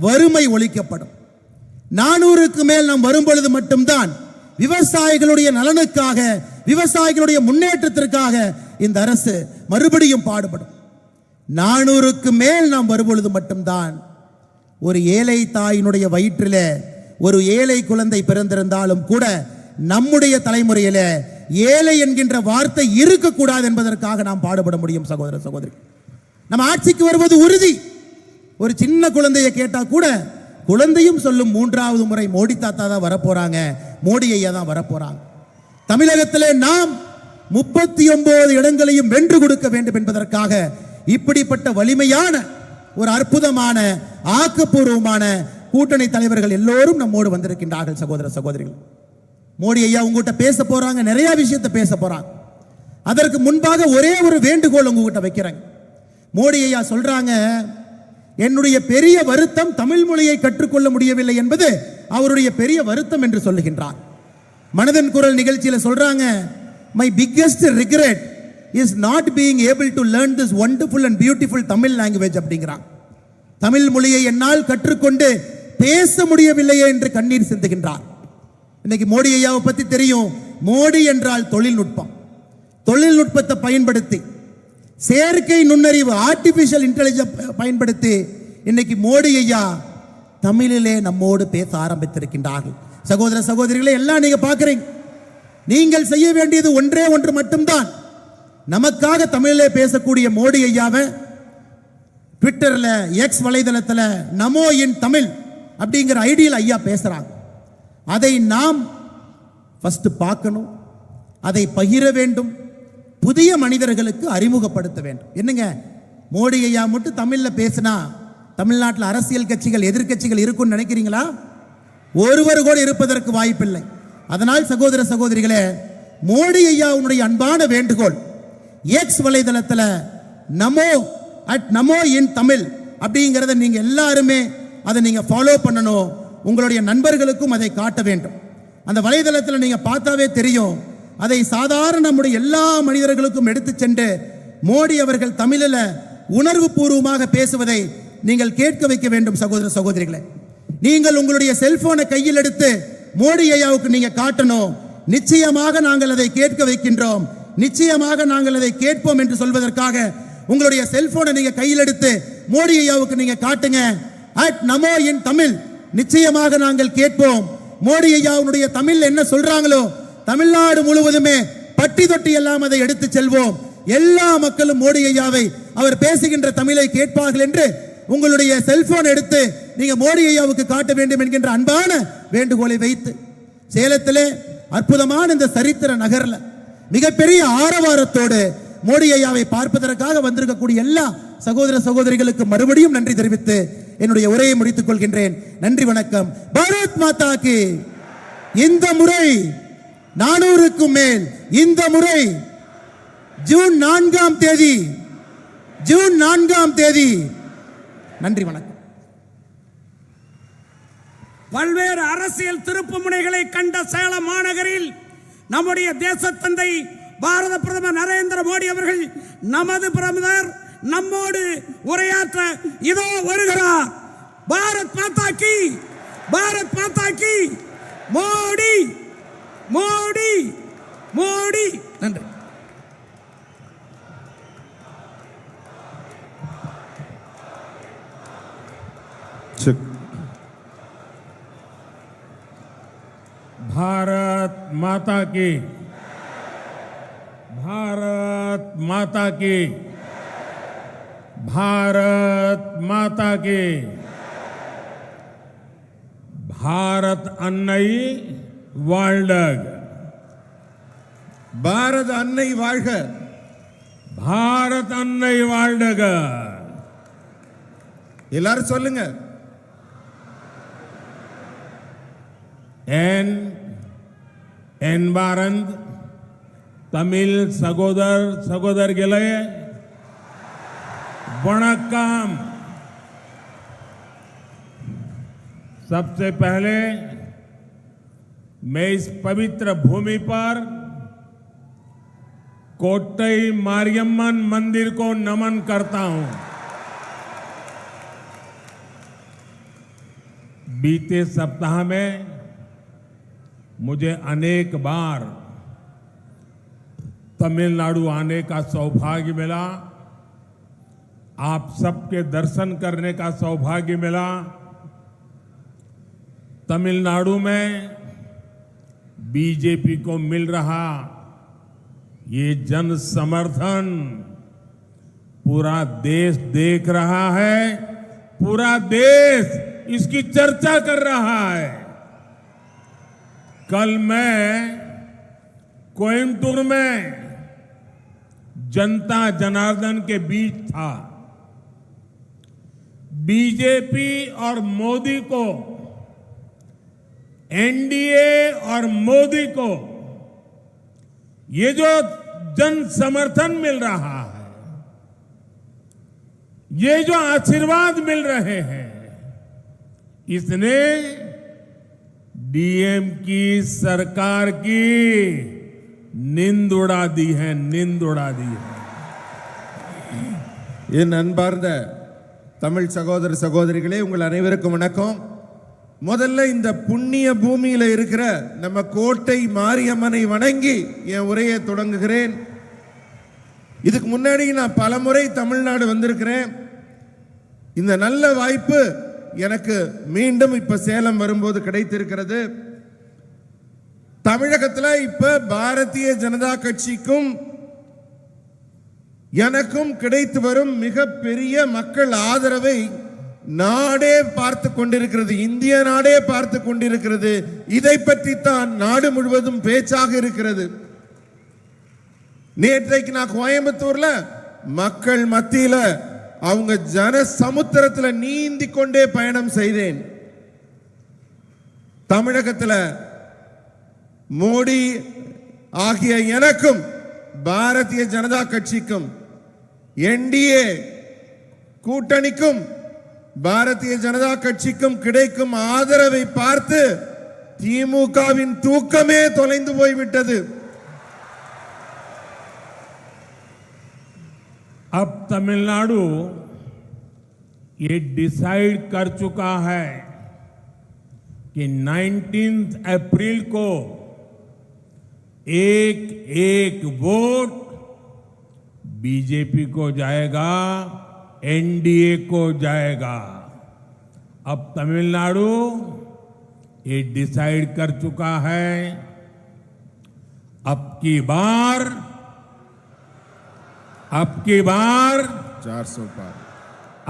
வறுமை ஒழிக்கப்படும். 400க்கு மேல் நாம் வரும்பொழுது மட்டும்தான் விவசாயிகளுடைய நலனுக்காக, விவசாயிகளுடைய முன்னேற்றத்திற்காக இந்த அரசு மறுபடியும் பாடுபடும். 400க்கு மேல் நாம் வரும்பொழுது மட்டும்தான் ஒரு ஏழை தாயினுடைய வயிற்றிலே ஒரு ஏழை குழந்தை பிறந்திருந்தாலும் கூட நம்முடைய தலைமுறையில ஏழை என்கின்ற வார்த்தை இருக்கக்கூடாது என்பதற்காக நாம் பாடுபட முடியும். சகோதர சகோதரி, நம்ம ஆட்சிக்கு வருவது உறுதி. ஒரு சின்ன குழந்தையை கேட்டா கூட குழந்தையும் சொல்லும் 3வது முறை மோடி தாத்தா தான் வரப்போறாங்க, மோடி ஐயா தான் வரப்போறாங்க. தமிழகத்திலே நாம் 39 இடங்களையும் வென்று கொடுக்க வேண்டும் என்பதற்காக இப்படிப்பட்ட வலிமையான ஒரு அற்புதமான ஆக்கப்பூர்வமான கூட்டணி தலைவர்கள் எல்லோரும் நம்மோடு வந்திருக்கின்றார்கள். சகோதர சகோதரிகள், மோடி ஐயா உங்ககிட்ட பேச போறாங்க, நிறைய விஷயத்தை பேச போறாங்க. அதற்கு முன்பாக ஒரே ஒரு வேண்டுகோள் உங்ககிட்ட வைக்கிறேன். மோடி ஐயா சொல்றாங்க, என்னுடைய பெரிய வருத்தம் தமிழ் மொழியை கற்றுக்கொள்ள முடியவில்லை என்பது அவருடைய பெரிய வருத்தம் என்று சொல்லுகின்றார். மனதின் குரல் நிகழ்ச்சியில் சொல்றாங்க, my biggest regret is not being able to learn this wonderful and beautiful Tamil language அப்படிங்கிறான். தமிழ் மொழியை என்னால் கற்றுக்கொண்டு பேச முடியவில்லையே என்று கண்ணீர் சிந்துகின்றார். இன்னைக்கு மோடி ஐயாவை பத்தி தெரியும். மோடி என்றால் தொழில்நுட்பம். தொழில்நுட்பத்தை பயன்படுத்தி, செயற்கை நுண்ணறிவு ஆர்டிபிஷியல் இன்டெலிஜென்ஸ் பயன்படுத்தி இன்னைக்கு மோடி ஐயா தமிழிலே நம்மோடு பேச ஆரம்பித்திருக்கின்றார்கள். சகோதர சகோதரிகளை எல்லாம் நீங்க பார்க்கிறீங்க. நீங்கள் செய்ய வேண்டியது ஒன்றே ஒன்று மட்டும்தான். நமக்காக தமிழிலே பேசக்கூடிய மோடி ஐயாவை ட்விட்டர்ல, எக்ஸ் வலைதளத்தில் நமோ இன் தமிழ் அப்படிங்கிற ஐடியில் ஐயா பேசுறாங்க. அதை நாம் ஃபர்ஸ்ட் பார்க்கணும், அதை பகிர வேண்டும், புதிய மனிதர்களுக்கு அறிமுகப்படுத்த வேண்டும். என்னங்க, மோடி ஐயா மட்டும் தமிழில் பேசினா தமிழ்நாட்டில் அரசியல் கட்சிகள், எதிர்கட்சிகள் இருக்கும்னு நினைக்கிறீங்களா? ஒருவர் கூட இருப்பதற்கு வாய்ப்பில்லை. அதனால் சகோதர சகோதரிகளே, மோடி ஐயாவுடைய அன்பான வேண்டுகோள், எக்ஸ் வலைதளத்தில் நமோ இன் தமிழ் அப்படிங்கிறத நீங்க எல்லாருமே அதை நீங்க ஃபாலோ பண்ணணும். உங்களுடைய நண்பர்களுக்கும் அதை காட்ட வேண்டும். அந்த வலைதளத்தில் நீங்க பார்த்தாவே தெரியும். அதை சாதாரண நம்முடைய எல்லா மனிதர்களுக்கும் எடுத்து சென்று மோடி அவர்கள் தமிழில் உணர்வு பூர்வமாக பேசுவதை நீங்கள் கேட்க வைக்க வேண்டும். சகோதர சகோதரிகளை, நீங்கள் உங்களுடைய செல்போனை கையில் எடுத்து மோடி ஐயாவுக்கு நீங்க காட்டணும். நிச்சயமாக நாங்கள் அதை கேட்க வைக்கின்றோம், நிச்சயமாக நாங்கள் அதை கேட்போம் என்று சொல்வதற்காக உங்களுடைய செல்போனை நீங்க கையில் எடுத்து மோடி ஐயாவுக்கு நீங்க காட்டுங்க. நமோ இன் தமிழ், நிச்சயமாக நாங்கள் கேட்போம். மோடி ஐயாவுடைய தமிழ் என்ன சொல்றாங்களோ தமிழ்நாடு முழுவதுமே பட்டி தொட்டி எல்லாம் அதை எடுத்து செல்வோம். எல்லா மக்களும் மோடி ஐயாவை அவர் பேசுகின்ற தமிழை கேட்பார்கள் என்று உங்களுடைய செல்போன் எடுத்து நீங்க மோடி ஐயாவுக்கு காட்ட வேண்டும் என்கின்ற அன்பான வேண்டுகோளை வைத்து, சேலத்திலே அற்புதமான இந்த சரித்திர நகர்ல மிகப்பெரிய ஆரவாரத்தோடு மோடி ஐயாவை பார்ப்பதற்காக வந்திருக்கக்கூடிய எல்லா சகோதர சகோதரிகளுக்கு மறுபடியும் நன்றி தெரிவித்து என்னுடைய உரையை முடித்துக் கொள்கின்றேன். நன்றி, வணக்கம். பாரத் மாதா கி. இந்த முறை 400க்கும் மேல், இந்த முறை ஜூன் 4ஆம் தேதி, ஜூன் 4ஆம் தேதி. நன்றி, வணக்கம். பல்வேறு அரசியல் திருப்பு முனைகளை கண்ட சேலம் மாநகரில் நம்முடைய தேசத்தந்தை பாரத பிரதமர் நரேந்திர மோடி அவர்கள், நமது பிரதமர் நம்மோடு உரையாற்ற இதோ வருகிறார். பாரத் மாதா கி, பாரத் மாதா கி. மோடி, மோடி, மோடி. நன்றி. भारत माता की, भारत माता की, भारत माता की। भारत अन्नै வாழ்க। பாரத அன்னை வாழ்க. भारत अन्नै வாழ்க। எல்லாரும் சொல்லுங்க. என்பாரந்த் தமிழ் சகோதர சகோதரிகளே वणक्कम। सबसे पहले मैं इस पवित्र भूमि पर कोट्टई मारियम्मन मंदिर को नमन करता हूं। बीते सप्ताह में मुझे अनेक बार तमिलनाडु आने का सौभाग्य मिला, आप सबके दर्शन करने का सौभाग्य मिला। तमिलनाडु में बीजेपी को मिल रहा ये जन समर्थन पूरा देश देख रहा है, पूरा देश इसकी चर्चा कर रहा है। कल मैं कोयम्बटूर में जनता जनार्दन के बीच था। बीजेपी और मोदी को, एनडीए और मोदी को ये जो जन समर्थन मिल रहा है, ये जो आशीर्वाद मिल रहे हैं, इसने डीएम की सरकार की नींद उड़ा दी है, नींद उड़ा दी है। என் அன்பார்ந்த தமிழ் சகோதர சகோதரிகளே, உங்கள் அனைவருக்கும் வணக்கம். முதல்ல இந்த புண்ணிய பூமியில இருக்கிற நம்ம கோட்டை மாரியம்மனை வணங்கி என் உரையை தொடங்குகிறேன். இதுக்கு முன்னாடி நான் பலமுறை தமிழ்நாடு வந்திருக்கிறேன். இந்த நல்ல வாய்ப்பு எனக்கு மீண்டும் இப்ப சேலம் வரும்போது கிடைத்திருக்கிறது. தமிழகத்தில் இப்ப பாரதிய ஜனதா கட்சிக்கும் எனக்கும் கிடைத்து வரும் மிகப்பெரிய மக்கள் ஆதரவை நாடே பார்த்து கொண்டிருக்கிறது, இந்திய நாடே பார்த்து கொண்டிருக்கிறது. இதை பற்றி தான் நாடு முழுவதும் பேச்சாக இருக்கிறது. நேற்றைக்கு நான் கோயம்புத்தூர்ல மக்கள் மத்தியில அவங்க ஜன சமுத்திரத்தில் நீந்தி கொண்டே பயணம் செய்தேன். தமிழகத்தில் மோடி ஆகிய எனக்கும் பாரதிய ஜனதா கட்சிக்கும் என்டிஏ கூட்டணிக்கும் பாரதிய ஜனதா கட்சிக்கும் கிடைக்கும் ஆதரவை பார்த்து திமுகவின் தூக்கமே தொலைந்து போய்விட்டது. अब तमिलनाडु ये डिसाइड कर चुका है कि 19 अप्रैल को एक एक वोट बीजेपी को जाएगा, एनडीए को जाएगा। अब तमिलनाडु ये डिसाइड कर चुका है, अब की बार 400 पार,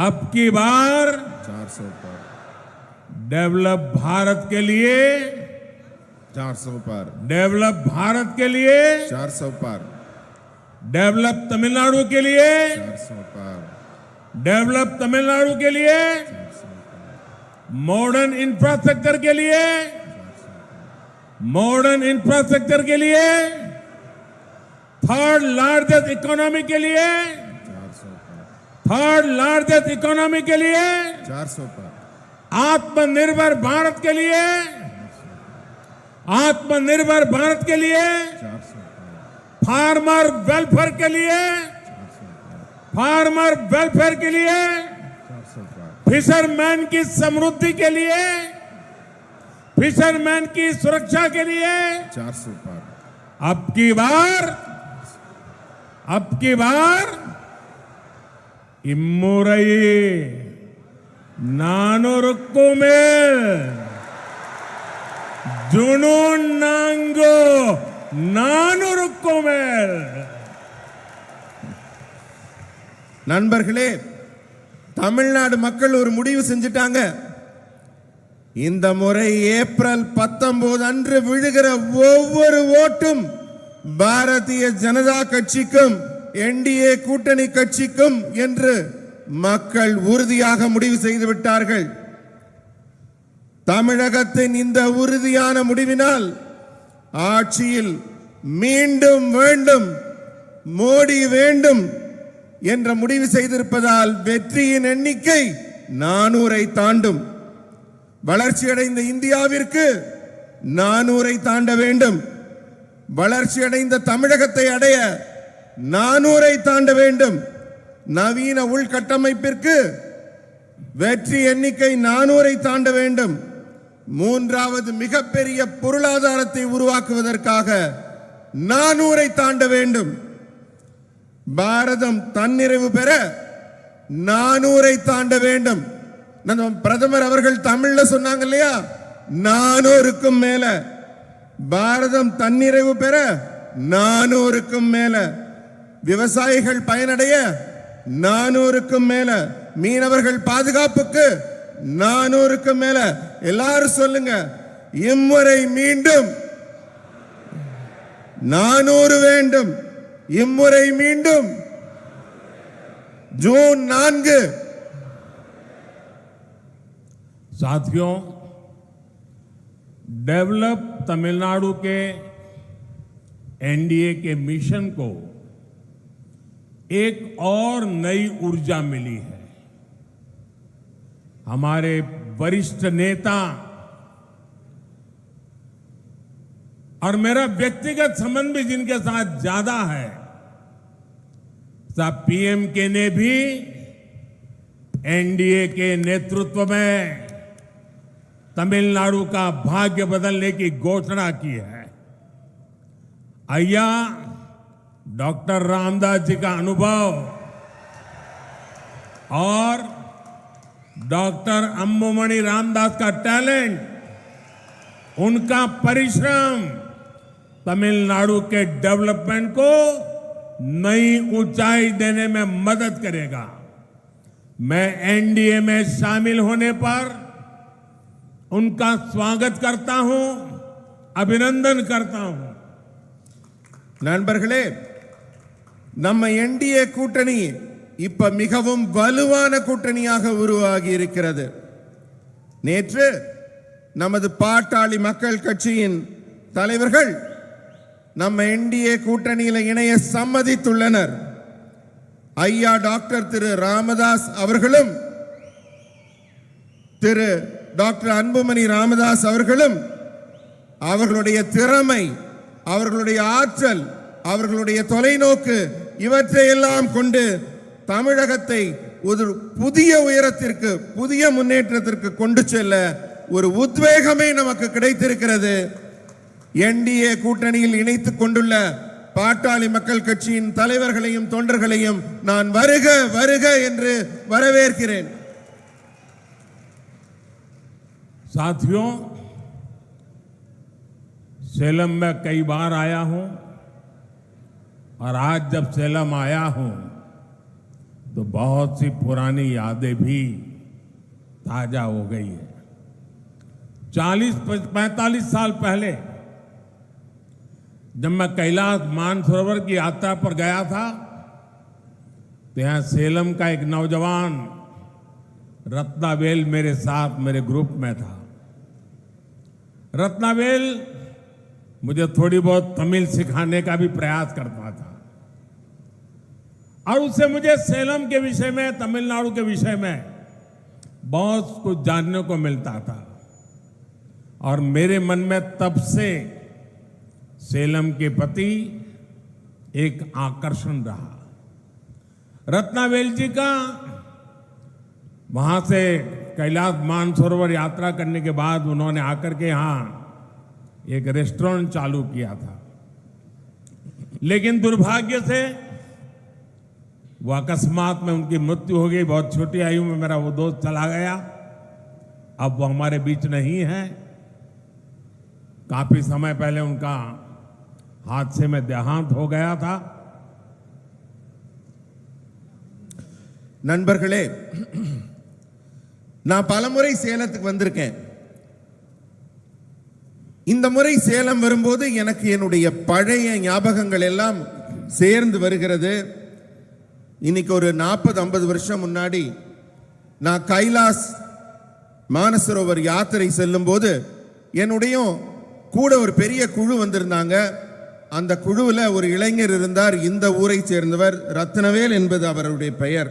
अब की बार 400 पार, डेवलप भारत के लिए, 400 पार, डेवलप भारत के लिए, 400 पार, डेवलप तमिलनाडु के लिए, 400 पार, डेवलप तमिलनाडु के लिए, मॉडर्न इंफ्रास्ट्रक्चर के लिए, मॉडर्न इंफ्रास्ट्रक्चर के लिए, थर्ड लार्जेस्ट इकोनॉमी के लिए, 400 पार, थर्ड लार्जेस्ट इकोनॉमी के लिए, 400 पार, आत्मनिर्भर भारत के लिए, आत्मनिर्भर भारत के लिए, 400 पार, फार्मर वेलफेयर के लिए, फार्मर वेलफेयर के लिए, 400 पार, फिशरमैन की समृद्धि के लिए, फिशरमैन की सुरक्षा के लिए, 400 पार, अब की बार इम्मुरई 400 मेल जुनून नांगो 400 मेल. நண்பர்களே, தமிழ்நாடு மக்கள் ஒரு முடிவு செஞ்சிட்டாங்க. இந்த முறை ஏப்ரல் 19 அன்று விழுகிற ஒவ்வொரு ஓட்டும் பாரதிய ஜனதா கட்சிக்கும் என்டிஏ கூட்டணி கட்சிக்கும் என்று மக்கள் உறுதியாக முடிவு செய்து விட்டார்கள். தமிழகத்தின் இந்த உறுதியான முடிவினால் ஆட்சியில் மீண்டும் வேண்டும், மோடி வேண்டும் என்ற முடிவு செய்திருப்பதால் வெற்றியின் எண்ணிக்கை 400-ஐ தாண்டும். வளர்ச்சியடைந்த இந்தியாவிற்கு 400-ஐ தாண்ட வேண்டும். வளர்ச்சியடைந்த தமிழகத்தை அடைய 400-ஐ தாண்ட வேண்டும். நவீன உள்கட்டமைப்பிற்கு வெற்றி எண்ணிக்கை 400-ஐ தாண்ட வேண்டும். மூன்றாவது மிகப்பெரிய பொருளாதாரத்தை உருவாக்குவதற்காக 400-ஐ தாண்ட வேண்டும். பாரதம் தன்னிறைவு பெற 400-ஐ தாண்ட வேண்டும். நம்ம பிரதமர் அவர்கள் தமிழ்ல சொன்னாங்க இல்லையா, 400க்கும் மேல. பாரதம் தன்னிறைவு பெற 400க்கும் மேல. விவசாயிகள் பயனடைய 400க்கும் மேல. மீனவர்கள் பாதுகாப்புக்கு 400க்கும் மேல. எல்லாரும் சொல்லுங்க, இம்முறை மீண்டும் 400 வேண்டும். இம்முறை மீண்டும் ஜூன் 4. साथियों, डेवलप तमिलनाडु के एनडीए के मिशन को एक और नई ऊर्जा मिली है. हमारे वरिष्ठ नेता और मेरा व्यक्तिगत संबंध भी जिनके साथ ज्यादा है, साहब पीएम ने भी एनडीए के नेतृत्व में तमिलनाडु का भाग्य बदलने की घोषणा की है. अय्या डॉक्टर रामदास जी का अनुभव और डॉक्टर अंबुमणि रामदास का टैलेंट, उनका परिश्रम तमिलनाडु के डेवलपमेंट को नई ऊंचाई देने में मदद करेगा. मैं एनडीए में शामिल होने पर उनका स्वागत करता हूं, अभिनंदन करता हूं. நண்பர்களே, நம்ம என்டிஏ கூட்டணி இப்ப மிகவும் வலுவான கூட்டணியாக உருவாகி இருக்கிறது. நேற்று நமது பாட்டாளி மக்கள் கட்சியின் தலைவர்கள் நம்ம என்டிஏ கூட்டணியில் இணைய சம்மதித்துள்ளனர். ஐயா டாக்டர் திரு ராமதாஸ் அவர்களும் திரு டாக்டர் அன்புமணி ராமதாஸ் அவர்களும் அவர்களுடைய திறமை, அவர்களுடைய ஆற்றல், அவர்களுடைய தொலைநோக்கு இவற்றையெல்லாம் கொண்டு தமிழகத்தை ஒரு புதிய உயரத்திற்கு, புதிய முன்னேற்றத்திற்கு கொண்டு செல்ல ஒரு உத்வேகமே நமக்கு கிடைத்திருக்கிறது. என்டிஏ கூட்டணியில் இணைத்துக் கொண்டுள்ள பாட்டாளி மக்கள் கட்சியின் தலைவர்களையும் தொண்டர்களையும் நான் வருக வருக என்று வரவேற்கிறேன். साथियों, सेलम में कई बार आया हूं और आज जब सेलम आया हूं तो बहुत सी पुरानी यादें भी ताजा हो गई है. 40-45 साल पहले जब मैं कैलाश मानसरोवर की यात्रा पर गया था तो यहां सेलम का एक नौजवान रत्नावेल मेरे साथ, मेरे ग्रुप में था. रत्नावेल मुझे थोड़ी बहुत तमिल सिखाने का भी प्रयास करता था और उससे मुझे सेलम के विषय में, तमिलनाडु के विषय में बहुत कुछ जानने को मिलता था. और मेरे मन में तब से सेलम के प्रति एक आकर्षण रहा. रत्नावेल जी का वहां से कैलाश मानसरोवर यात्रा करने के बाद उन्होंने आकर के यहां एक रेस्टोरेंट चालू किया था. लेकिन दुर्भाग्य से वो अकस्मात में उनकी मृत्यु हो गई. बहुत छोटी आयु में मेरा वो दोस्त चला गया. अब वो हमारे बीच नहीं है. काफी समय पहले उनका हादसे में देहांत हो गया था. நண்பர்களே, நான் பலமுறை சேலத்துக்கு வந்திருக்கேன். இந்த முறை சேலம் வரும்போது எனக்கு என்னுடைய பழைய ஞாபகங்கள் எல்லாம் சேர்ந்து வருகிறது. இன்னைக்கு ஒரு 40-50 வருஷம் முன்னாடி நான் கைலாஸ் மானசரோவர் யாத்திரை செல்லும் போது என்னுடைய கூட ஒரு பெரிய குழு வந்திருந்தாங்க. அந்த குழுவில் ஒரு இளைஞர் இருந்தார். இந்த ஊரை சேர்ந்தவர், ரத்னவேல் என்பது அவருடைய பெயர்.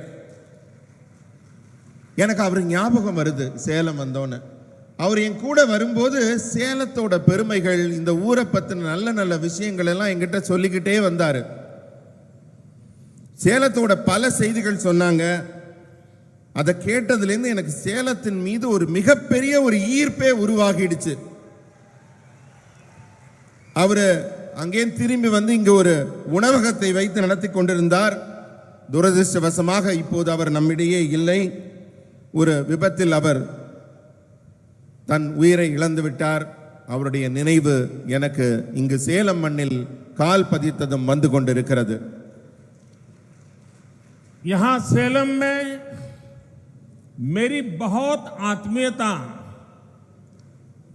எனக்கு அவர் ஞாபகம் வருது சேலம் வந்தோன்னு. அவர் என் கூட வரும்போது சேலத்தோட பெருமைகள், இந்த ஊரை பற்றின நல்ல நல்ல விஷயங்கள் எல்லாம் என்கிட்ட சொல்லிக்கிட்டே வந்தார். சேலத்தோட பல செய்திகள் சொன்னாங்க. அதை கேட்டதுலேருந்து எனக்கு சேலத்தின் மீது ஒரு மிகப்பெரிய ஒரு ஈர்ப்பே உருவாகிடுச்சு. அவரு அங்கே திரும்பி வந்து இங்க ஒரு உணவகத்தை வைத்து நடத்தி கொண்டிருந்தார். துரதிருஷ்டவசமாக இப்போது அவர் நம்மிடையே இல்லை. ஒரு விபத்தில் அவர் தன் உயிரை இழந்து விட்டார். அவருடைய நினைவு எனக்கு இங்கு சேலம் மண்ணில் கால் பதித்ததும் வந்து கொண்டிருக்கிறது. यहां सेलम में मेरी बहुत आत्मीयता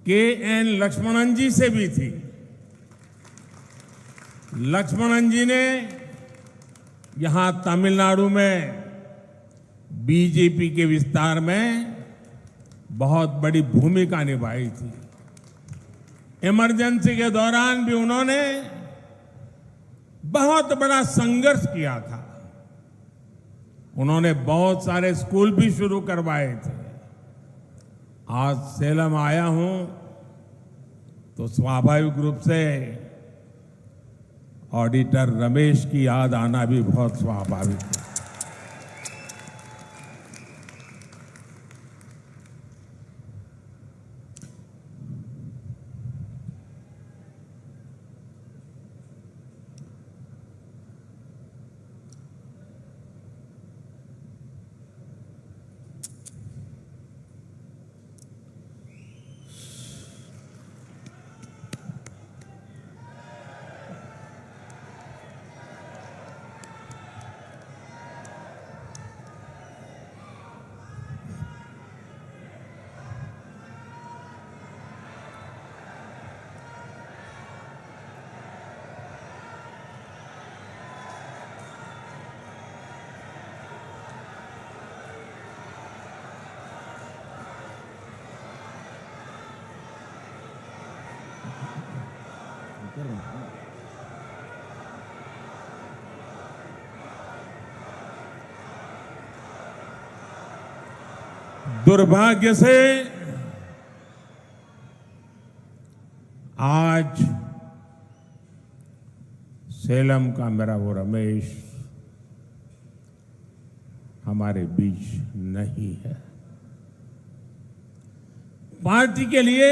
KN लक्ष्मणन जी से भी थी. लक्ष्मणन जी ने यहां तमिलनाडु में बीजेपी के विस्तार में बहुत बड़ी भूमिका निभाई थी. इमरजेंसी के दौरान भी उन्होंने बहुत बड़ा संघर्ष किया था. उन्होंने बहुत सारे स्कूल भी शुरू करवाए थे. आज सेलम आया हूं तो स्वाभाविक रूप से ऑडिटर रमेश की याद आना भी बहुत स्वाभाविक है. दुर्भाग्य से आज सेलम का मेरा वो रमेश हमारे बीच नहीं है. पार्टी के लिए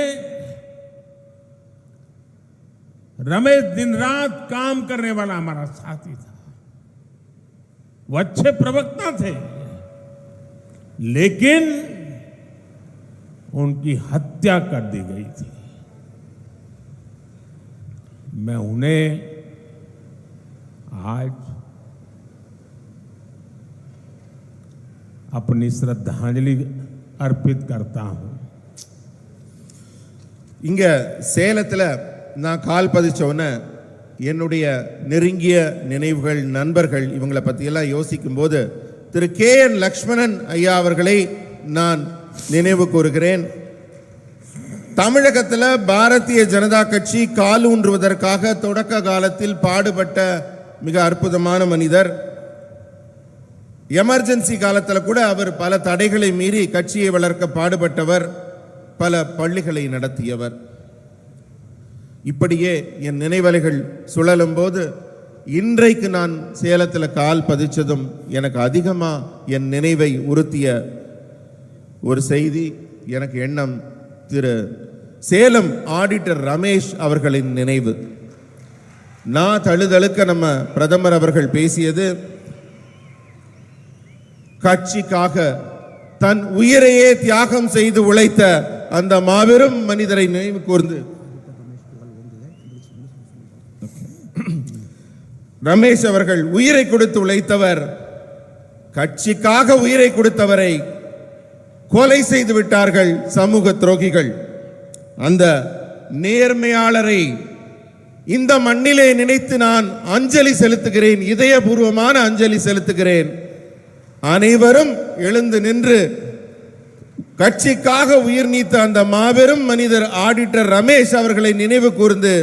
रमेश दिन रात काम करने वाला हमारा साथी था. वो अच्छे प्रवक्ता थे, लेकिन उनकी हत्या कर दी गई थी. मैं उन्हें आज अपनी श्रद्धांजलि अर्पित करता हूं. இங்க சேலத்துல நான் கால் பதிச்சோன்னு என்னுடைய நெருங்கிய நினைவுகள், நண்பர்கள், இவங்களை பற்றியெல்லாம் யோசிக்கும் போது திரு KN லக்ஷ்மணன் ஐயா அவர்களை நான் நினைவு கூறுகிறேன். தமிழகத்தில் பாரதிய ஜனதா கட்சி காலூன்றுவதற்காக தொடக்க காலத்தில் பாடுபட்ட மிக அற்புதமான மனிதர். எமர்ஜென்சி காலத்தில் கூட அவர் பல தடைகளை மீறி கட்சியை வளர்க்க பாடுபட்டவர், பல பள்ளிகளை நடத்தியவர். இப்படியே என் நினைவலைகள் சுழலும் போது இன்றைக்கு நான் சேலத்தில் கால் பதிச்சதும் எனக்கு அதிகமாக என் நினைவை உறுத்திய ஒரு செய்தி, எனக்கு எண்ணம் திரு சேலம் ஆடிட்டர் ரமேஷ் அவர்களின் நினைவு. நான் தழுதழுக்க நம்ம பிரதமர் அவர்கள் பேசியது, கட்சிக்காக தன் உயிரையே தியாகம் செய்து உழைத்த அந்த மாபெரும் மனிதரை நினைவு கூர்ந்து ரமேஷ் அவர்கள் உயிரை கொடுத்து உழைத்தவர். கட்சிக்காக உயிரை கொடுத்தவரை கொலை செய்து விட்டார்கள் சமூக துரோகிகள். அந்த நேர்மையாளரை இந்த மண்ணிலே நினைத்து நான் அஞ்சலி செலுத்துகிறேன், இதயபூர்வமான அஞ்சலி செலுத்துகிறேன். அனைவரும் எழுந்து நின்று கட்சிக்காக உயிர் நீத்த அந்த மாபெரும் மனிதர் ஆடிட்டர் ரமேஷ் அவர்களை நினைவு கூர்ந்து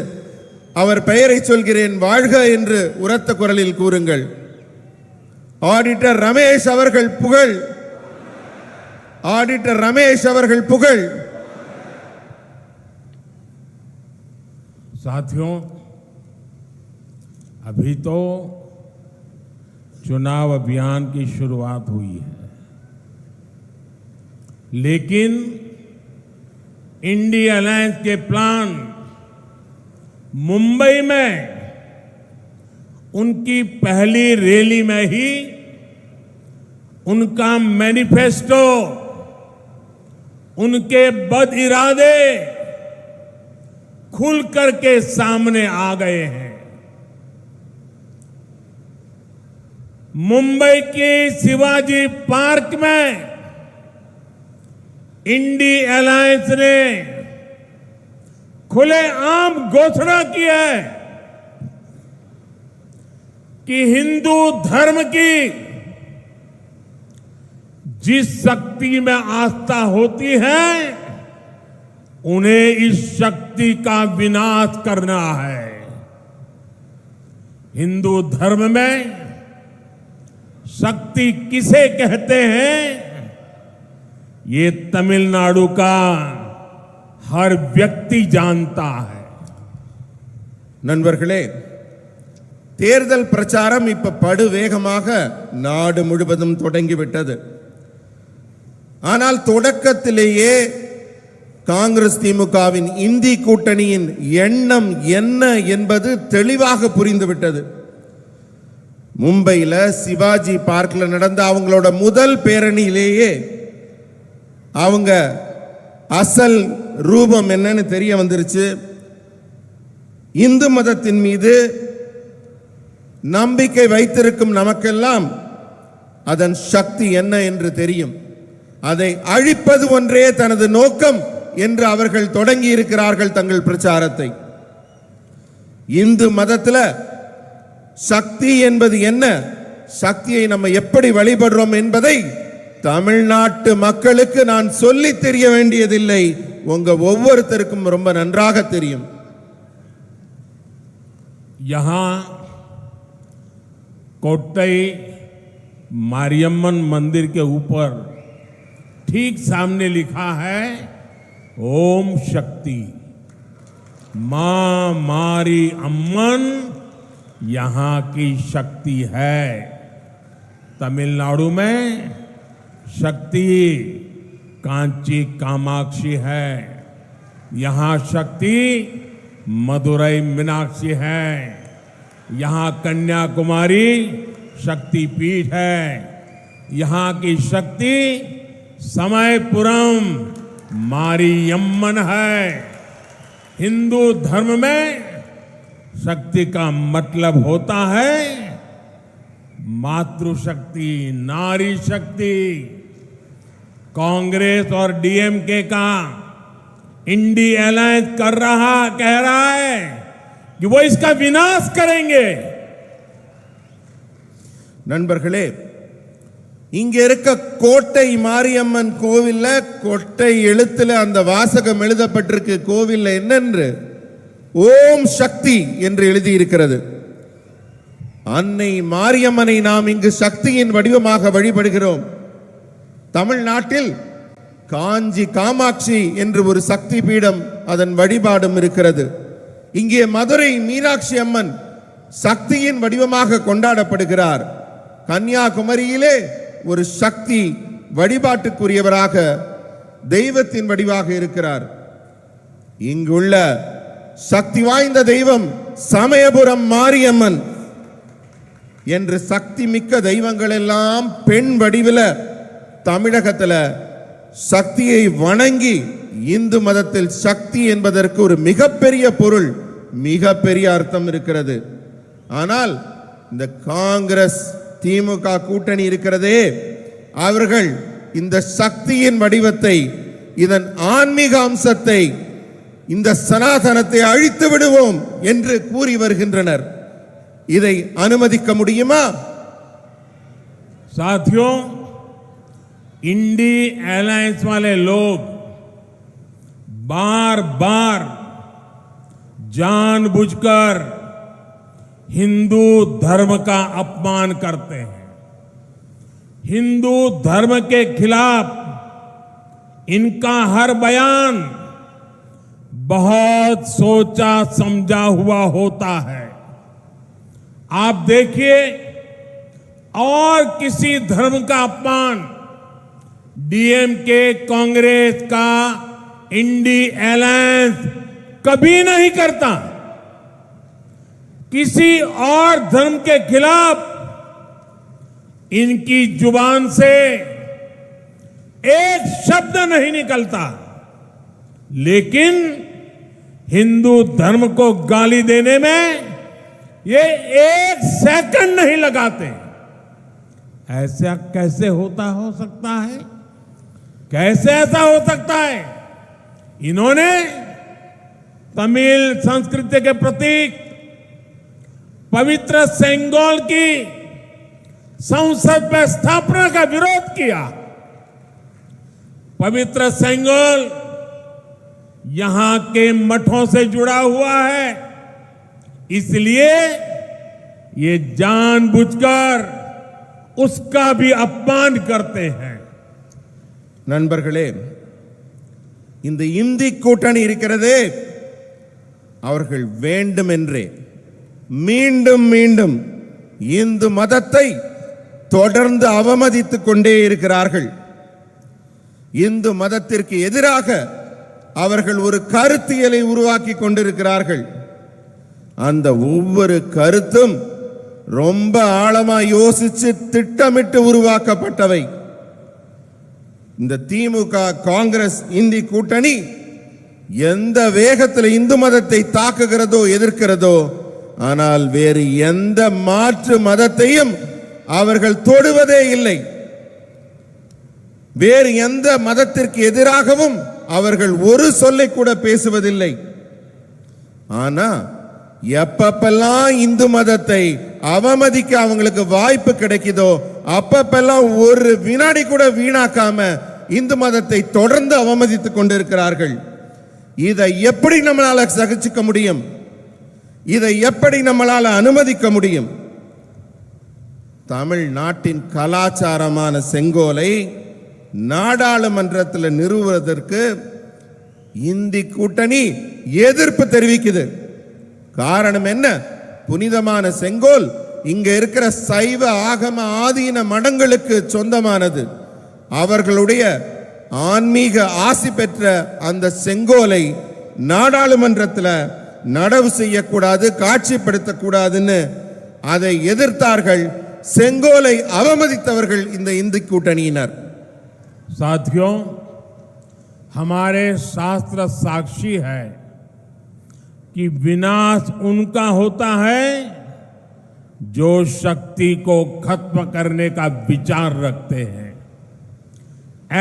அவர் பெயரை சொல்கிறேன், வாழ்க என்று உரத்த குரலில் கூறுங்கள். ஆடிட்டர் ரமேஷ் அவர்கள் புகழ், ஆடிட்டர் ரமேஷ் அவர்கள் புகழ். साथियों, अभी तो चुनाव अभियान की शुरुआत हुई है, लेकिन इंडिया अलायंस के प्लान मुंबई में उनकी पहली रैली में ही उनका मैनिफेस्टो, उनके बद इरादे खुल करके सामने आ गए हैं। मुंबई के शिवाजी पार्क में इंडी अलायंस ने खुलेआम घोषणा की है कि हिंदू धर्म की जिस शक्ति में आस्था होती है उन्हें इस शक्ति का विनाश करना है। हिंदू धर्म में शक्ति किसे कहते हैं, ये तमिलनाडु का हर व्यक्ति जानता है। நண்பர்களே, தேர்தல் பிரச்சாரம் இப்ப படு வேகமாக நாடு முழுவதும் தொடங்கிவிட்டது. ஆனால் தொடக்கத்திலேயே காங்கிரஸ் திமுகவின் இந்தி கூட்டணியின் எண்ணம் என்ன என்பது தெளிவாக புரிந்துவிட்டது. மும்பையில் சிவாஜி பார்க்ல நடந்த அவங்களோட முதல் பேரணியிலேயே அவங்க அசல் ரூபம் என்னன்னு தெரிய வந்துருச்சு. இந்து மதத்தின் மீது நம்பிக்கை வைத்திருக்கும் நமக்கெல்லாம் அதன் சக்தி என்ன என்று தெரியும். அதை அழிப்பது ஒன்றே தனது நோக்கம் என்று அவர்கள் தொடங்கி இருக்கிறார்கள் தங்கள் பிரச்சாரத்தை. இந்து மதத்தில் சக்தி என்பது என்ன, சக்தியை நம்ம எப்படி வழிபடுறோம் என்பதை தமிழ்நாட்டு மக்களுக்கு நான் சொல்லி தெரிய வேண்டியதில்லை, உங்க ஒவ்வொருத்தருக்கும் ரொம்ப நன்றாக தெரியும். यहां कोट्टई मारियम्मन मंदिर के ऊपर ठीक सामने लिखा है ओम शक्ति। मां मारी अम्मन यहां की शक्ति है। तमिलनाडु में शक्ति कांची कामाक्षी है, यहां शक्ति मदुरई मीनाक्षी है, यहां कन्याकुमारी शक्तिपीठ है, यहां की शक्ति समयपुरम मारियम्मन है। हिंदू धर्म में शक्ति का मतलब होता है मातृशक्ति, नारी शक्ति। कांग्रेस और डीएमके का इंडी अलायंस कह रहा है कि वो इसका विनाश करेंगे। நண்பர்களே, இங்க இருக்க கோட்டை மாரியம்மன் கோவில்ல கொட்டை எழுத்துல அந்த வாசகம் எழுதப்பட்டிருக்கு. கோவில்ல என்னென்று ஓம் சக்தி என்று எழுதி இருக்கிறது. அன்னை மாரியம்மனை நாம் இங்கு சக்தியின் வடிவமாக வழிபடுகிறோம். தமிழ்நாட்டில் காஞ்சி காமாட்சி என்று ஒரு சக்தி பீடம், அதன் வழிபாடும் இருக்கிறது. இங்கே மதுரை மீனாட்சி அம்மன் சக்தியின் வடிவமாக கொண்டாடப்படுகிறார். கன்னியாகுமரியிலே ஒரு சக்தி வழிபாட்டுக்குரியவராக தெய்வத்தின் வடிவாக இருக்கிறார். இங்குள்ள சக்தி வாய்ந்த தெய்வம் சமயபுரம் மாரியம்மன் என்று சக்தி மிக்க தெய்வங்கள் எல்லாம் பெண் வடிவில் தமிழகத்தில் சக்தியை வணங்கி, இந்து மதத்தில் சக்தி என்பதற்கு ஒரு மிகப்பெரிய பொருள், மிகப்பெரிய அர்த்தம் இருக்கிறது. ஆனால் இந்த காங்கிரஸ் திமுக கூட்டணி இருக்கிறதே, அவர்கள் இந்த சக்தியின் வடிவத்தை, இதன் ஆன்மீக அம்சத்தை, இந்த சனாதனத்தை அழித்து விடுவோம் என்று கூறி வருகின்றனர். இதை அனுமதிக்க முடியுமா? साथियों, इंडी अलायंस वाले लोग बार बार जानबूझकर हिंदू धर्म का अपमान करते हैं। हिंदू धर्म के खिलाफ इनका हर बयान बहुत सोचा समझा हुआ होता है। आप देखिए, और किसी धर्म का अपमान डीएमके, कांग्रेस का इंडी अलायंस कभी नहीं करता। किसी और धर्म के खिलाफ इनकी जुबान से एक शब्द नहीं निकलता, लेकिन हिंदू धर्म को गाली देने में ये एक सेकंड नहीं लगाते। ऐसा कैसे हो सकता है? कैसे ऐसा हो सकता है? इन्होंने तमिल संस्कृति के प्रतीक पवित्र सेंगोल की संसद में स्थापना का विरोध किया। पवित्र सेंगोल यहां के मठों से जुड़ा हुआ है, इसलिए ये जानबूझकर उसका भी अपमान करते हैं। நண்பர்களே, இந்த இந்தி கூட்டணி இருக்கிறதே, அவர்கள் வேண்டுமென்றே மீண்டும் மீண்டும் இந்து மதத்தை தொடர்ந்து அவமதித்துக் கொண்டே இருக்கிறார்கள். இந்து மதத்திற்கு எதிராக அவர்கள் ஒரு கருத்தியலை உருவாக்கி கொண்டிருக்கிறார்கள். அந்த ஒவ்வொரு கருத்தும் ரொம்ப ஆழமா யோசிச்சு திட்டமிட்டு உருவாக்கப்பட்டவை. இந்த திமுக, காங்கிரஸ், இந்தி கூட்டணி எந்த வேகத்தில் இந்து மதத்தை தாக்குகிறதோ, எதிர்க்கிறதோ, ஆனால் வேறு எந்த மாற்று மதத்தையும் அவர்கள் தொடுவதே இல்லை. வேறு எந்த மதத்திற்கு எதிராகவும் அவர்கள் ஒரு சொல்லை கூட பேசுவதில்லை. ஆனா எப்பப்பெல்லாம் இந்து மதத்தை அவமதிக்க அவங்களுக்கு வாய்ப்பு கிடைக்குதோ, அப்பப்பெல்லாம் ஒரு வினாடி கூட வீணாக்காம இந்து மதத்தை தொடர்ந்து அவமதித்துக் கொண்டிருக்கிறார்கள். இதை எப்படி நம்மளால சகிச்சுக்க முடியும்? இதை எப்படி நம்மளால அனுமதிக்க முடியும்? தமிழ்நாட்டின் கலாச்சாரமான செங்கோலை நாடாளுமன்றத்தில் நிறுவுவதற்கு இந்தி கூட்டணி எதிர்ப்பு தெரிவிக்குது. காரணம் என்ன? புனிதமான செங்கோல் இங்க இருக்கிற சைவ ஆகம ஆதீன மடங்களுக்கு சொந்தமானது. அவர்களுடைய ஆன்மீக ஆசி பெற்ற அந்த செங்கோலை நாடாளுமன்றத்தில் நடவு செய்யக்கூடாது, காட்சிப்படுத்தக்கூடாதுன்னு அதை எதிர்த்தார்கள். செங்கோலை அவமதித்தவர்கள் இந்த இந்து கூட்டணியினர். साथियों, हमारे शास्त्र साक्षी है कि विनाश उनका होता है जो शक्ति को खत्म करने का विचार रखते हैं।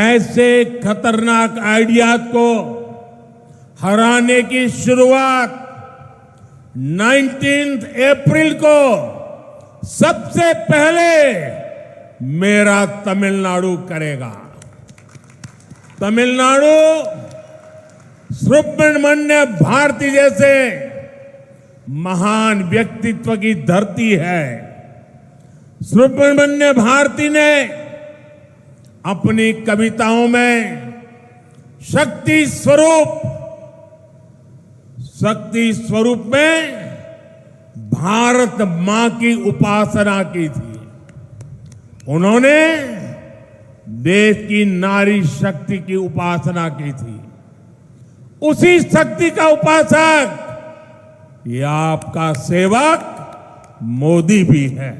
ऐसे खतरनाक आइडियाज को हराने की शुरुआत 19 अप्रैल को सबसे पहले मेरा तमिलनाडु करेगा। तमिलनाडु सुब्रमण्य भारती जैसे महान व्यक्तित्व की धरती है। सुब्रमण्य भारती ने अपनी कविताओं में शक्ति स्वरूप में भारत मां की उपासना की थी। उन्होंने देश की नारी शक्ति की उपासना की थी। उसी शक्ति का उपासक ये आपका सेवक मोदी भी है।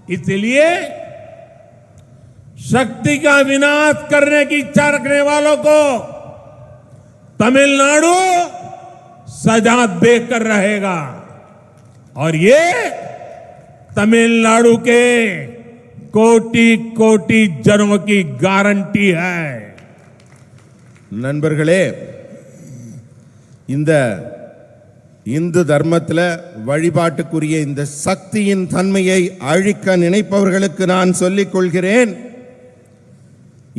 इसलिए शक्ति का विनाश करने की इच्छा रखने वालों को तमिलनाडु सजा देकर रहेगा। और ये तमिलनाडु के कोटि कोटि जनों की गारंटी है। நண்பர்களே, இந்த இந்து தர்மத்தில் வழிபாட்டுக்குரிய இந்த சக்தியின் தன்மையை அழிக்க நினைப்பவர்களுக்கு நான் சொல்லிக் கொள்கிறேன்,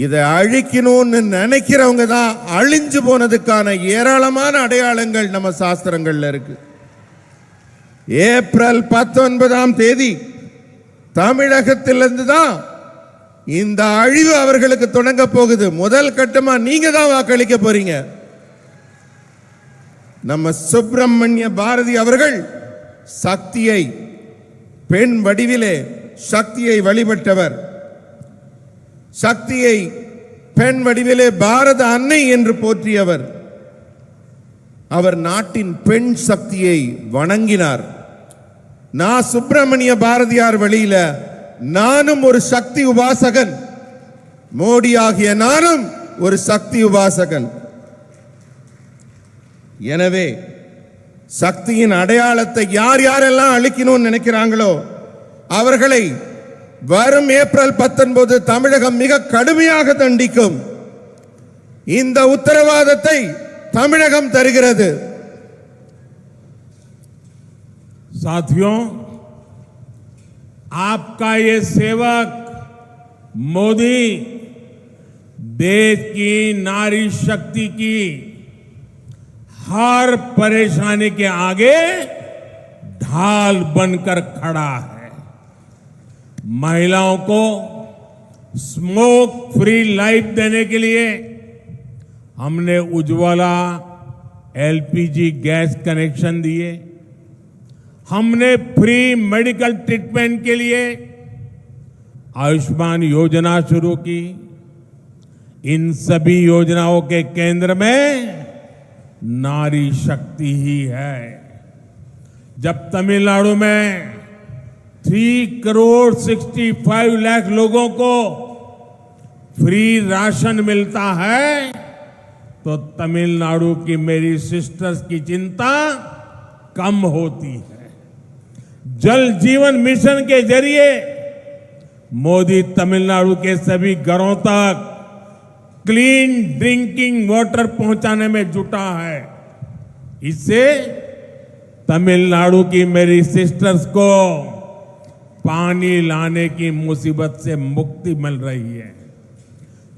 இதை அழிக்கணும்னு நினைக்கிறவங்க தான் அழிஞ்சு போனதுக்கான ஏராளமான அடையாளங்கள் நம்ம சாஸ்திரங்கள்ல இருக்கு. ஏப்ரல் 19ஆம் தேதி தமிழகத்திலிருந்து தான் இந்த அழிவு அவர்களுக்கு தொடங்க போகுது. முதல் கட்டமா நீங்க தான் வாக்களிக்க போறீங்க. நம்ம சுப்பிரமணிய பாரதி அவர்கள் சக்தியை பெண் வடிவிலே சக்தியை வழிபட்டவர். சக்தியை பெண் வடிவிலே பாரத அன்னை என்று போற்றியவர். அவர் நாட்டின் பெண் சக்தியை வணங்கினார். நான் சுப்பிரமணிய பாரதியார் வழியில நானும் ஒரு சக்தி உபாசகன், மோடி ஆகிய நானும் ஒரு சக்தி உபாசகன். எனவே சக்தியின் அடையாளத்தை யார் யாரெல்லாம் அழிக்கணும்னு நினைக்கிறாங்களோ அவர்களை வரும் ஏப்ரல் 19 தமிழகம் மிக கடுமையாக தண்டிக்கும். இந்த உத்தரவாதத்தை தமிழகம் தருகிறது. साथियों, आपका ये सेवक मोदी देश की नारी शक्ति की हर परेशानी के आगे ढाल बनकर खड़ा है। महिलाओं को स्मोक फ्री लाइफ देने के लिए हमने उज्ज्वला एलपीजी गैस कनेक्शन दिए। हमने फ्री मेडिकल ट्रीटमेंट के लिए आयुष्मान योजना शुरू की। इन सभी योजनाओं के केंद्र में नारी शक्ति ही है। जब तमिलनाडु में 3,65,00,000 लोगों को फ्री राशन मिलता है तो तमिलनाडु की मेरी सिस्टर्स की चिंता कम होती है। जल जीवन मिशन के जरिए मोदी तमिलनाडु के सभी घरों तक क्लीन ड्रिंकिंग वाटर पहुंचाने में जुटा है। इससे तमिलनाडु की मेरी सिस्टर्स को पानी लाने की मुसीबत से मुक्ति मिल रही है।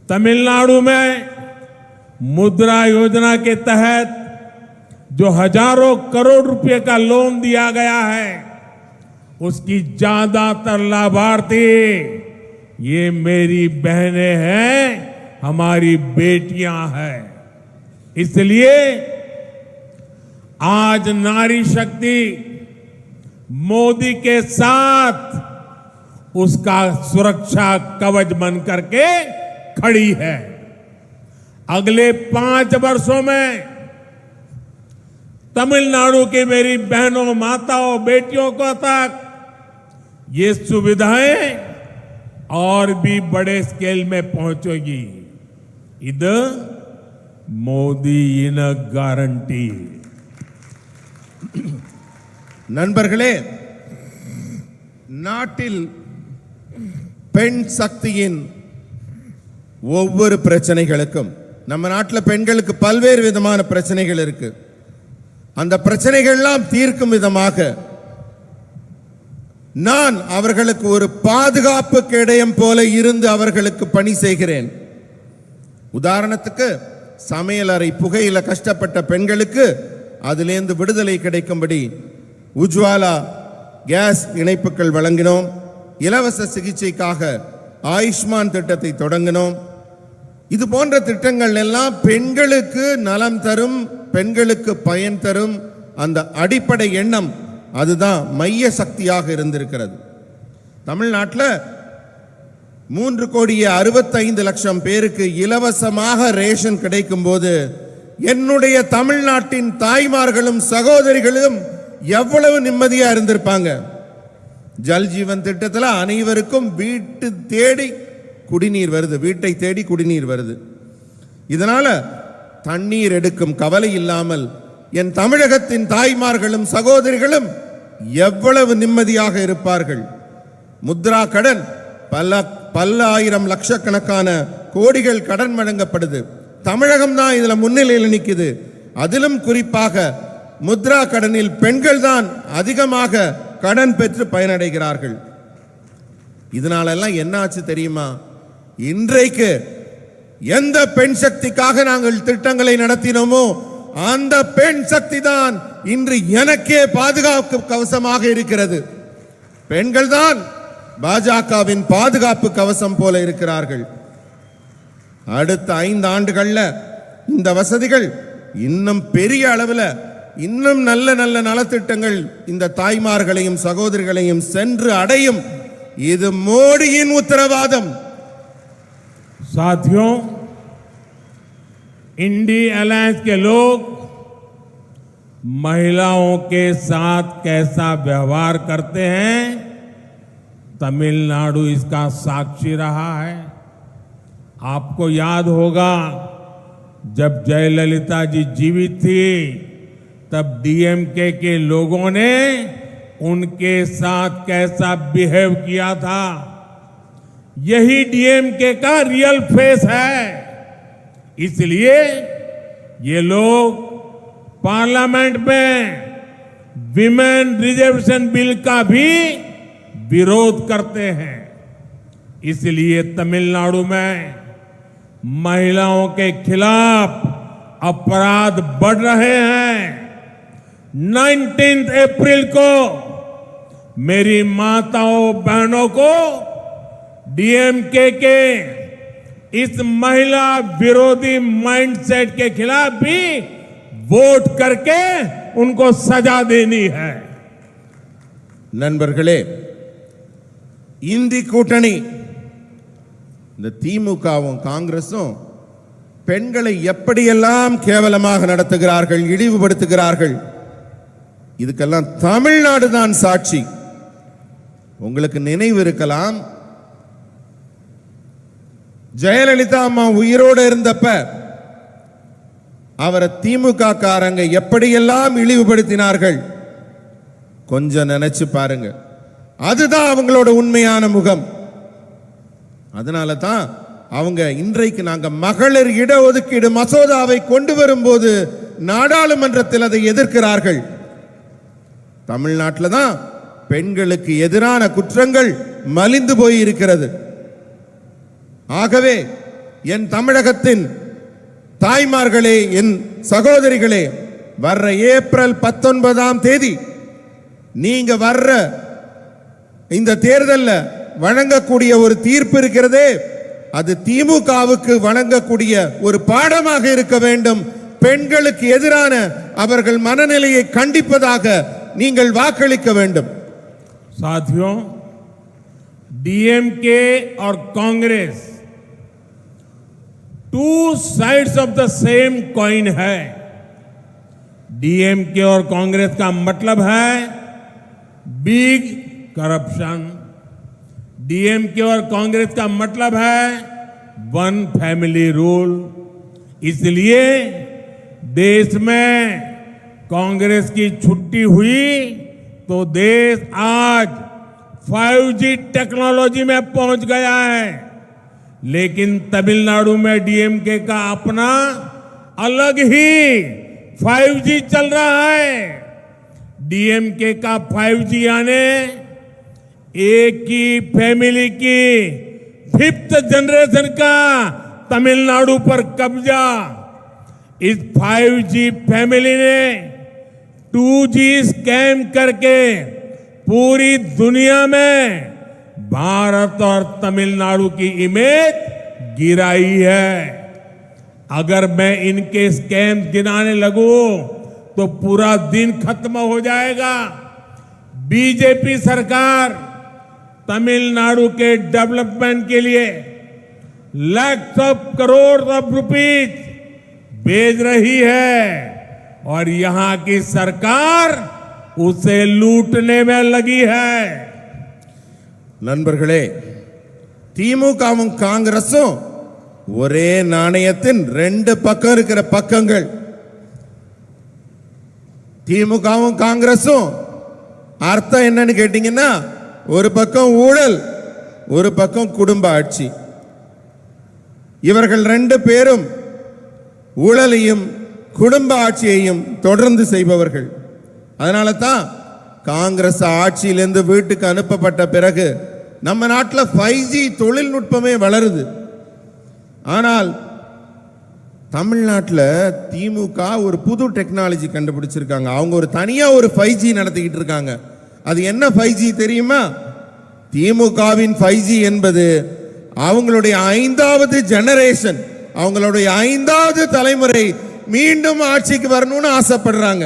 तमिलनाडु में मुद्रा योजना के तहत जो हजारों करोड़ रुपए का लोन दिया गया है उसकी ज्यादातर लाभार्थी ये मेरी बहनें हैं, हमारी बेटियां हैं। इसलिए आज नारी शक्ति मोदी के साथ उसका सुरक्षा कवच बन करके खड़ी है। अगले 5 वर्षों में तमिलनाडु की मेरी बहनों, माताओं, बेटियों को तक ये सुविधाएं और भी बड़े स्केल में पहुंचेगी। इद मोदी इन गारंटी। நண்பர்களே, நாட்டில் பெண் சக்தியின் ஒவ்வொரு பிரச்சனைகளுக்கும் நம்ம நாட்டில் பெண்களுக்கு பல்வேறு விதமான பிரச்சனைகள் இருக்கு. அந்த பிரச்சனைகள்லாம் தீர்க்கும் விதமாக நான் அவர்களுக்கு ஒரு பாதுகாப்பு கேடயம் போல இருந்து அவர்களுக்கு பணி செய்கிறேன். உதாரணத்துக்கு சமையலறை புகையில கஷ்டப்பட்ட பெண்களுக்கு அதிலிருந்து விடுதலை கிடைக்கும்படி உஜ்வாலா கேஸ் இணைப்புகள் வழங்கினோம். இலவச சிகிச்சைக்காக ஆயுஷ்மான் திட்டத்தை தொடங்கினோம். இது போன்ற திட்டங்கள் எல்லாம் பெண்களுக்கு நலம் தரும், பெண்களுக்கு பயன் தரும். அந்த அடிப்படை எண்ணம் அதுதான் மைய சக்தியாக இருந்திருக்கிறது. தமிழ்நாட்டில் 3,65,00,000 பேருக்கு இலவசமாக ரேஷன் கிடைக்கும் போது என்னுடைய தமிழ்நாட்டின் தாய்மார்களும் சகோதரிகளும் எவ்வளவு நிம்மதியா இருந்திருப்பாங்க. ஜல் ஜீவன் திட்டத்தில் அனைவருக்கும் வீட்டை தேடி குடிநீர் வருது. இதனால தண்ணீர் எடுக்கும் கவலை இல்லாமல் என் தமிழகத்தின் தாய்மார்களும் சகோதரிகளும் எவ்வளவு நிம்மதியாக இருப்பார்கள். முத்ரா கடன் பல ஆயிரம் லட்சக்கணக்கான கோடிகள் கடன் வழங்கப்படுது. தமிழகம் தான் இதுல முன்னிலையில் நிற்குது. அதிலும் குறிப்பாக முத்ரா கடனில் பெண்கள் தான் அதிகமாக கடன் பெற்று பயனடைகிறார்கள். இதனாலெல்லாம் என்ன ஆச்சு தெரியுமா? இன்றைக்கு எந்த பெண் சக்திக்காக நாங்கள் திட்டங்களை நடத்தினோமோ அந்த பெண் சக்தி தான் இன்று எனக்கே பாதுகாப்பு கவசமாக இருக்கிறது. பெண்கள் தான் பாஜகவின் பாதுகாப்பு கவசம் போல இருக்கிறார்கள். அடுத்த 5 ஆண்டுகள்ல இந்த வசதிகள் இன்னும் பெரிய அளவில் இன்னும் நல்ல நல்ல நலத்திட்டங்கள் இந்த தாய்மார்களையும் சகோதரிகளையும் சென்று அடையும். இது மோடியின் உத்தரவாதம். साथियों, इंडी अलायंस के लोग महिलाओं के साथ कैसा व्यवहार करते हैं, तमिलनाडु इसका साक्षी रहा है। आपको याद होगा जब जयललिता जी जीवित थी तब डीएमके के लोगों ने उनके साथ कैसा बिहेव किया था। यही डीएमके का रियल फेस है। इसलिए ये लोग पार्लियामेंट में विमेन रिजर्वेशन बिल का भी विरोध करते हैं। इसलिए तमिलनाडु में महिलाओं के खिलाफ अपराध बढ़ रहे हैं। 19 अप्रैल को मेरी माताओं बहनों को डीएमके के इस महिला विरोधी माइंडसेट के खिलाफ भी वोट करके उनको सजा देनी है। நண்பர்களே, இந்தி கூட்டணி இந்த திமுகவும் காங்கிரசும் பெண்களை எப்படியெல்லாம் கேவலமாக நடத்துகிறார்கள், இழிவுபடுத்துகிறார்கள். இதுக்கெல்லாம் தமிழ்நாடு தான் சாட்சி. உங்களுக்கு நினைவு இருக்கலாம், ஜெயலலிதா அம்மா உயிரோடு இருந்தப்ப அவரை திமுக காரங்க எப்படியெல்லாம் இழிவுபடுத்தினார்கள். கொஞ்சம் நினைச்சு பாருங்க. அதுதான் அவங்களோட உண்மையான முகம். அதனால தான் அவங்க இன்றைக்கு நாங்க மகளிர் இடஒதுக்கீடு மசோதாவை கொண்டு வரும்போது நாடாளுமன்றத்தில் அதை எதிர்க்கிறார்கள். தமிழ்நாட்டில் தான் பெண்களுக்கு எதிரான குற்றங்கள் மலிந்து போய் இருக்கிறது. ஆகவே என் தமிழகத்தின் தாய்மார்களே, என் சகோதரிகளே, வர்ற ஏப்ரல் 19ஆம் தேதி நீங்க வர்ற இந்த தேர்தலில் வழங்கக்கூடிய ஒரு தீர்ப்பு இருக்கிறதே, அது திமுகவுக்கு வழங்கக்கூடிய ஒரு பாடமாக இருக்க வேண்டும். பெண்களுக்கு எதிரான அவர்கள் மனநிலையை கண்டிப்பதாக நீங்கள் வாக்களிக்க வேண்டும். साथियों, डीएमके और Congress two sides of the same coin है। डीएमके और कांग्रेस का मतलब है बिग करप्शन। डीएमके और कांग्रेस का मतलब है वन फैमिली रूल। इसलिए देश में कांग्रेस की छुट्टी हुई तो देश आज 5G टेक्नोलॉजी में पहुंच गया है। लेकिन तमिलनाडु में डीएमके का अपना अलग ही 5G चल रहा है। डीएमके का 5G आने एक ही फैमिली की 5th जनरेशन का तमिलनाडु पर कब्जा। इस 5G फैमिली ने 2G स्कैम करके पूरी दुनिया में भारत और तमिलनाडु की इमेज गिराई है। अगर मैं इनके स्कैम गिनाने लगूं तो पूरा दिन खत्म हो जाएगा। बीजेपी सरकार तमिलनाडु के डेवलपमेंट के लिए lakhs of crore of rupees भेज रही है और यहां की सरकार उसे लूटने में लगी है। நண்பர்களே, திமுகவும் காங்கிரசும் ஒரே நாணயத்தின் 2 பக்கம் இருக்கிற பக்கங்கள். திமுகவும் காங்கிரசும் அர்த்தம் என்னன்னு கேட்டீங்கன்னா, ஒரு பக்கம் ஊழல், ஒரு பக்கம் குடும்ப ஆட்சி. இவர்கள் ரெண்டு பேரும் ஊழலையும் குடும்ப ஆட்சியையும் தொடர்ந்து செய்பவர்கள். அதனால தான் காங்கிரஸ் ஆட்சியிலிருந்து வீட்டுக்கு அனுப்பப்பட்ட பிறகு நம்ம நாட்டில் 5G தொழில்நுட்பமே வளருது. ஆனால் தமிழ்நாட்டில் திமுக ஒரு புது டெக்னாலஜி கண்டுபிடிச்சிருக்காங்க. அவங்க ஒரு தனியா ஒரு 5G நடத்திக்கிட்டு இருக்காங்க. அது என்ன 5G தெரியுமா? திமுகவின் 5G என்பது அவங்களுடைய 5வது ஜெனரேஷன், அவங்களுடைய 5வது தலைமுறை மீண்டும் ஆட்சிக்கு வரணும்னு ஆசைப்படுறாங்க.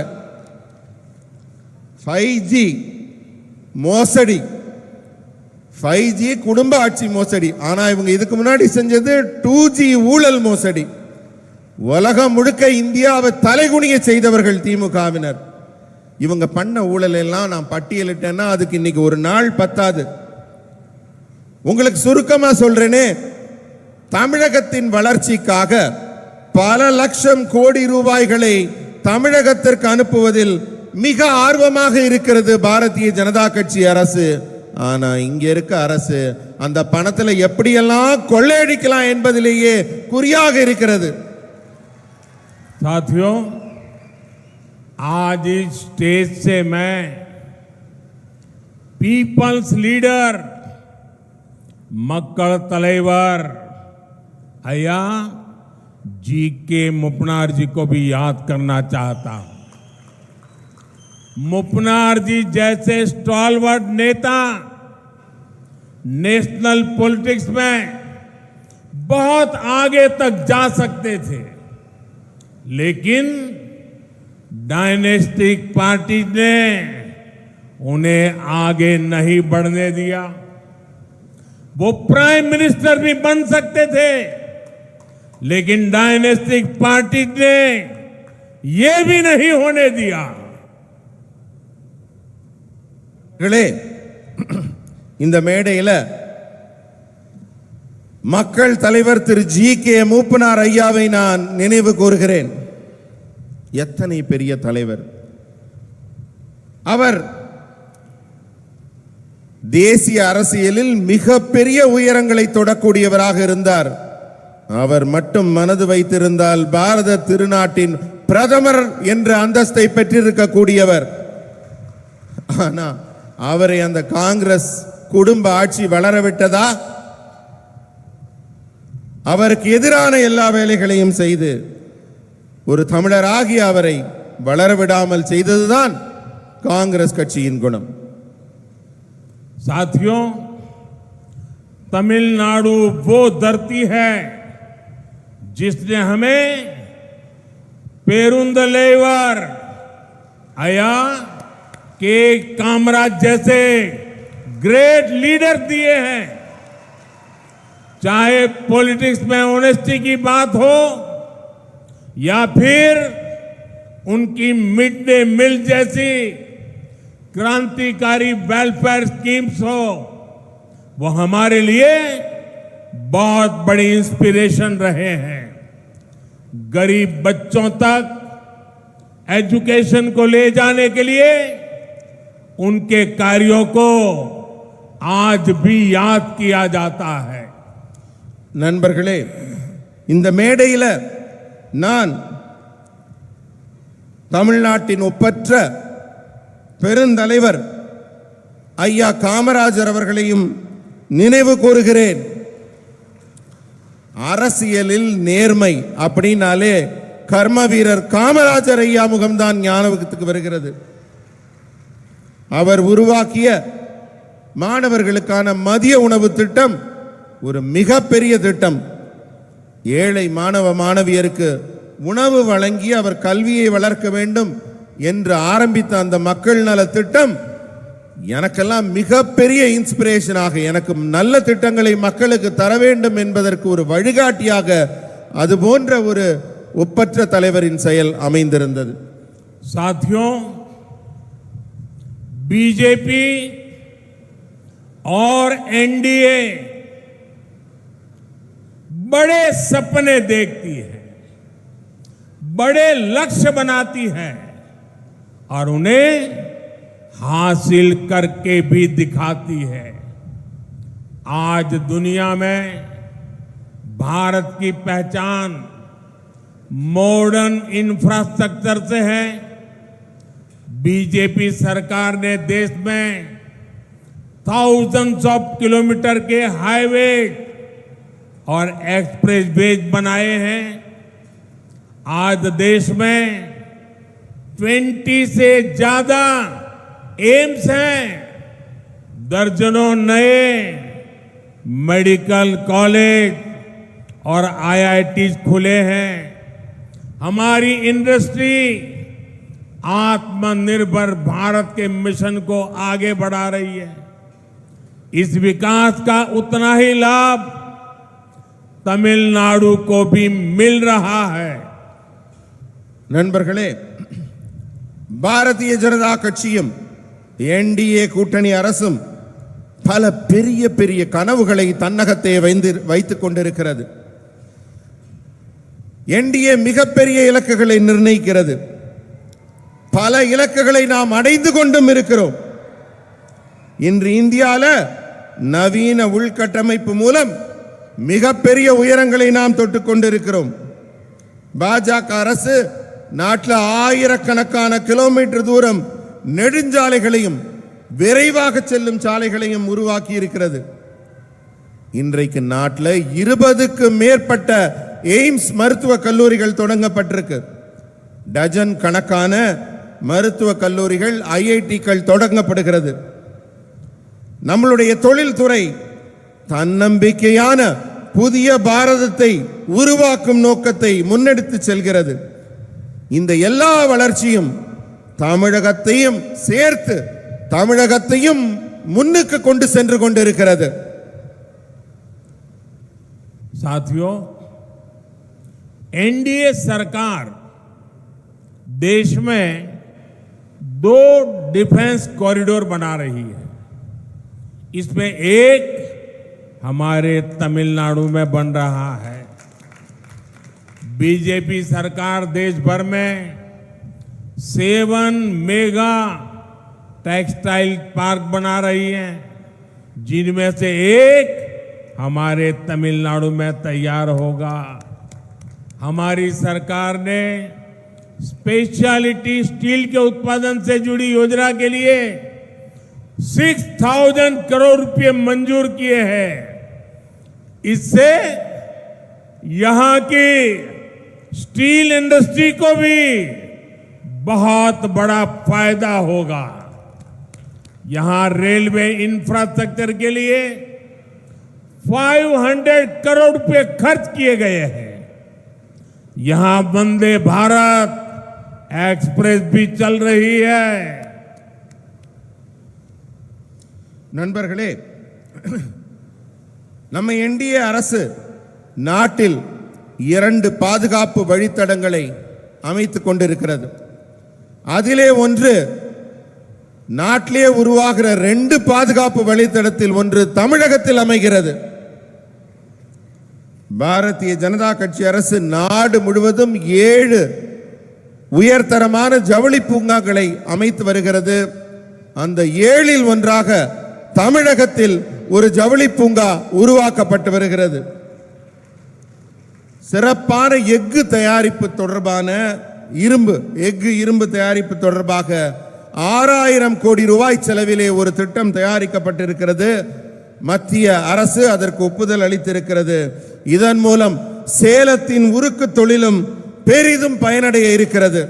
5G மோசடி, 5G குடும்ப ஆட்சி மோசடி. ஆனா இவங்க இதுக்கு முன்னாடி செஞ்சது 2G ஊழல் மோசடி. உலகம் முழுக்க இந்தியாவை தலைகுனிய செய்தவர்கள் திமுகவினர். இவங்க பண்ண ஊழல் எல்லாம் நான் பட்டியலிட்டேன்னா அதுக்கு இன்னைக்கு ஒரு நாள் பத்தாது. உங்களுக்கு சுருக்கமா சொல்றேனே, தமிழகத்தின் வளர்ச்சிக்காக பல லட்சம் கோடி ரூபாய்களை தமிழகத்திற்கு அனுப்புவதில் மிக ஆர்வமாக இருக்கிறது பாரதிய ஜனதா கட்சி அரசு. ஆனா இங்க இருக்க அரசு அந்த பணத்துல எப்படியெல்லாம் கொள்ளையடிக்கலாம் என்பதிலேயே குறியாக இருக்கிறது. साथियों, आज इस स्टेज से मैं पीपल्स लीडर मक्कड़ तलेवर अय्या जी.के. मुपनार जी को भी याद करना चाहता हूं. मुपनार जी जैसे स्टॉलवर्ड नेता नेशनल पॉलिटिक्स में बहुत आगे तक जा सकते थे, लेकिन डायनेस्टिक पार्टी ने उन्हें आगे नहीं बढ़ने दिया. वो प्राइम मिनिस्टर भी बन सकते थे, लेकिन डायनेस्टिक पार्टी ने ये भी नहीं होने दिया. இந்த மேடையில் மக்கள் தலைவர் திரு ஜி.கே. மூப்பனார் ஐயாவை நான் நினைவு கூறுகிறேன். எத்தனை பெரிய தலைவர் அவர்! தேசிய அரசியலில் மிகப்பெரிய உயரங்களை தொடக்கூடியவராக இருந்தார். அவர் மட்டும் மனது வைத்திருந்தால் பாரத திருநாட்டின் பிரதமர் என்ற அந்தஸ்தை பெற்றிருக்கக்கூடியவர். ஆனா அவரை அந்த காங்கிரஸ் குடும்ப ஆட்சி வளரவிட்டதா? அவருக்கு எதிரான எல்லா வேலைகளையும் செய்து ஒரு தமிழராகி அவரை வளரவிடாமல் செய்ததுதான் காங்கிரஸ் கட்சியின் குணம். साथियों, तमिलनाडु वो धरती है जिसने हमें पेरुंदलेवर अया के कामराज जैसे ग्रेट लीडर दिए हैं. चाहे पॉलिटिक्स में ऑनेस्टी की बात हो या फिर उनकी मिड डे मील जैसी क्रांतिकारी वेलफेयर स्कीम्स हो, वो हमारे लिए बहुत बड़ी इंस्पिरेशन रहे हैं. गरीब बच्चों तक एजुकेशन को ले जाने के लिए उनके कार्यों को आज भी याद किया जाता है. நண்பர்களே, இந்த மேடையில் நான் தமிழ்நாட்டின் ஒப்பற்ற பெருந்தலைவர் ஐயா காமராஜர் அவர்களையும் நினைவு கூறுகிறேன். அரசியலில் நேர்மை அப்படின்னாலே கர்ம வீரர் காமராஜர் ஐயா முகம்தான் ஞாபகத்துக்கு வருகிறது. அவர் உருவாக்கிய மாணவர்களுக்கான மதிய உணவு திட்டம் ஒரு மிகப்பெரிய திட்டம். ஏழை மாணவ மாணவியருக்கு உணவு வழங்கி அவர் கல்வியை வளர்க்க வேண்டும் என்று ஆரம்பித்த அந்த மக்கள் நல திட்டம் எனக்கெல்லாம் மிகப்பெரிய இன்ஸ்பிரேஷனாக, எனக்கு நல்ல திட்டங்களை மக்களுக்கு தர வேண்டும் என்பதற்கு ஒரு வழிகாட்டியாக அது போன்ற ஒரு ஒப்பற்ற தலைவரின் செயல் அமைந்திருந்தது. साथियों, बीजेपी और एनडीए बड़े सपने देखती है, बड़े लक्ष्य बनाती है और उन्हें हासिल करके भी दिखाती है। आज दुनिया में भारत की पहचान मॉडर्न इंफ्रास्ट्रक्चर से है। बीजेपी सरकार ने देश में थाउजेंड्स ऑफ किलोमीटर के हाईवे और एक्सप्रेसवेज बनाए हैं। आज देश में 20 से ज्यादा एम्स हैं, दर्जनों नए मेडिकल कॉलेज और आईआईटीज खुले हैं। हमारी इंडस्ट्री आत्मनिर्भर भारत के मिशन को आगे बढ़ा रही है। इस विकास का उतना ही लाभ तमिलनाडु को भी मिल रहा है। நண்பர்களே, பாரதிய ஜனதா கட்சியும் என்டிஏ கூட்டணி அரசும் பல பெரிய பெரிய கனவுகளை தன்னகத்தே வைத்துக் கொண்டிருக்கிறது. என்டிஏ மிகப்பெரிய இலக்குகளை நிர்ணயிக்கிறது. பல இலக்குகளை நாம் அடைந்து கொண்டும் இருக்கிறோம். இன்று இந்தியாவில் நவீன உள்கட்டமைப்பு மூலம் மிகப்பெரிய உயரங்களை நாம் தொட்டுக் கொண்டிருக்கிறோம். பாஜக அரசு நாட்டில் ஆயிரக்கணக்கான கிலோமீட்டர் தூரம் நெடுஞ்சாலைகளையும் விரைவாக செல்லும் சாலைகளையும் உருவாக்கி இருக்கிறது. இன்றைக்கு நாட்டில் 20க்கும் மேற்பட்ட எய்ம்ஸ் மருத்துவ கல்லூரிகள் தொடங்கப்பட்டிருக்கு. டஜன் கணக்கான மருத்துவ கல்லூரிகள் ஐஐடிக்கள் தொடங்கப்படுகிறது. நம்மளுடைய தொழில்துறை தன்னம்பிக்கையான புதிய பாரதத்தை உருவாக்கும் நோக்கத்தை முன்னெடுத்து செல்கிறது. இந்த எல்லா வளர்ச்சியும் தமிழகத்தையும் சேர்த்து தமிழகத்தையும் முன்னுக்கு கொண்டு சென்று கொண்டிருக்கிறது. साथियों, एनडीए सरकार देश में 2 डिफेंस कॉरिडोर बना रही है। इसमें एक हमारे तमिलनाडु में बन रहा है। बीजेपी सरकार देश भर में 7 मेगा टेक्सटाइल पार्क बना रही है, जिनमें से एक हमारे तमिलनाडु में तैयार होगा। हमारी सरकार ने स्पेशलिटी स्टील के उत्पादन से जुड़ी योजना के लिए 6,000 करोड़ रुपए मंजूर किए हैं। इससे यहां की स्टील इंडस्ट्री को भी बहुत बड़ा फायदा होगा। यहां रेलवे इंफ्रास्ट्रक्चर के लिए 500 करोड़ रुपए खर्च किए गए हैं। यहां वंदे भारत एक्सप्रेस भी चल रही है। நண்பர்களே, நம்ம என்டிஏ அரசு நாட்டில் 2 பாதுகாப்பு வழித்தடங்களை அமைத்துக் கொண்டிருக்கிறது. அதிலே ஒன்று நாட்டிலே உருவாகிற 2 பாதுகாப்பு வழித்தடத்தில் ஒன்று தமிழகத்தில் அமைகிறது. பாரதிய ஜனதா கட்சி அரசு நாடு முழுவதும் 7 உயர்தரமான ஜவுளி பூங்காக்களை அமைத்து வருகிறது. அந்த 7இல் ஒன்றாக தமிழகத்தில் ஒரு ஜவுளி பூங்கா உருவாக்கப்பட்டு வருகிறது. சிறப்பான எஃகு தயாரிப்பு தொடர்பான இரும்பு தயாரிப்பு தொடர்பாக 6,000 கோடி ரூபாய் செலவிலே ஒரு திட்டம் தயாரிக்கப்பட்டிருக்கிறது. மத்திய அரசு அதற்கு ஒப்புதல் அளித்திருக்கிறது. இதன் மூலம் சேலத்தின் உருக்கு தொழிலும் பெரிதும் பயனடைய இருக்கிறது.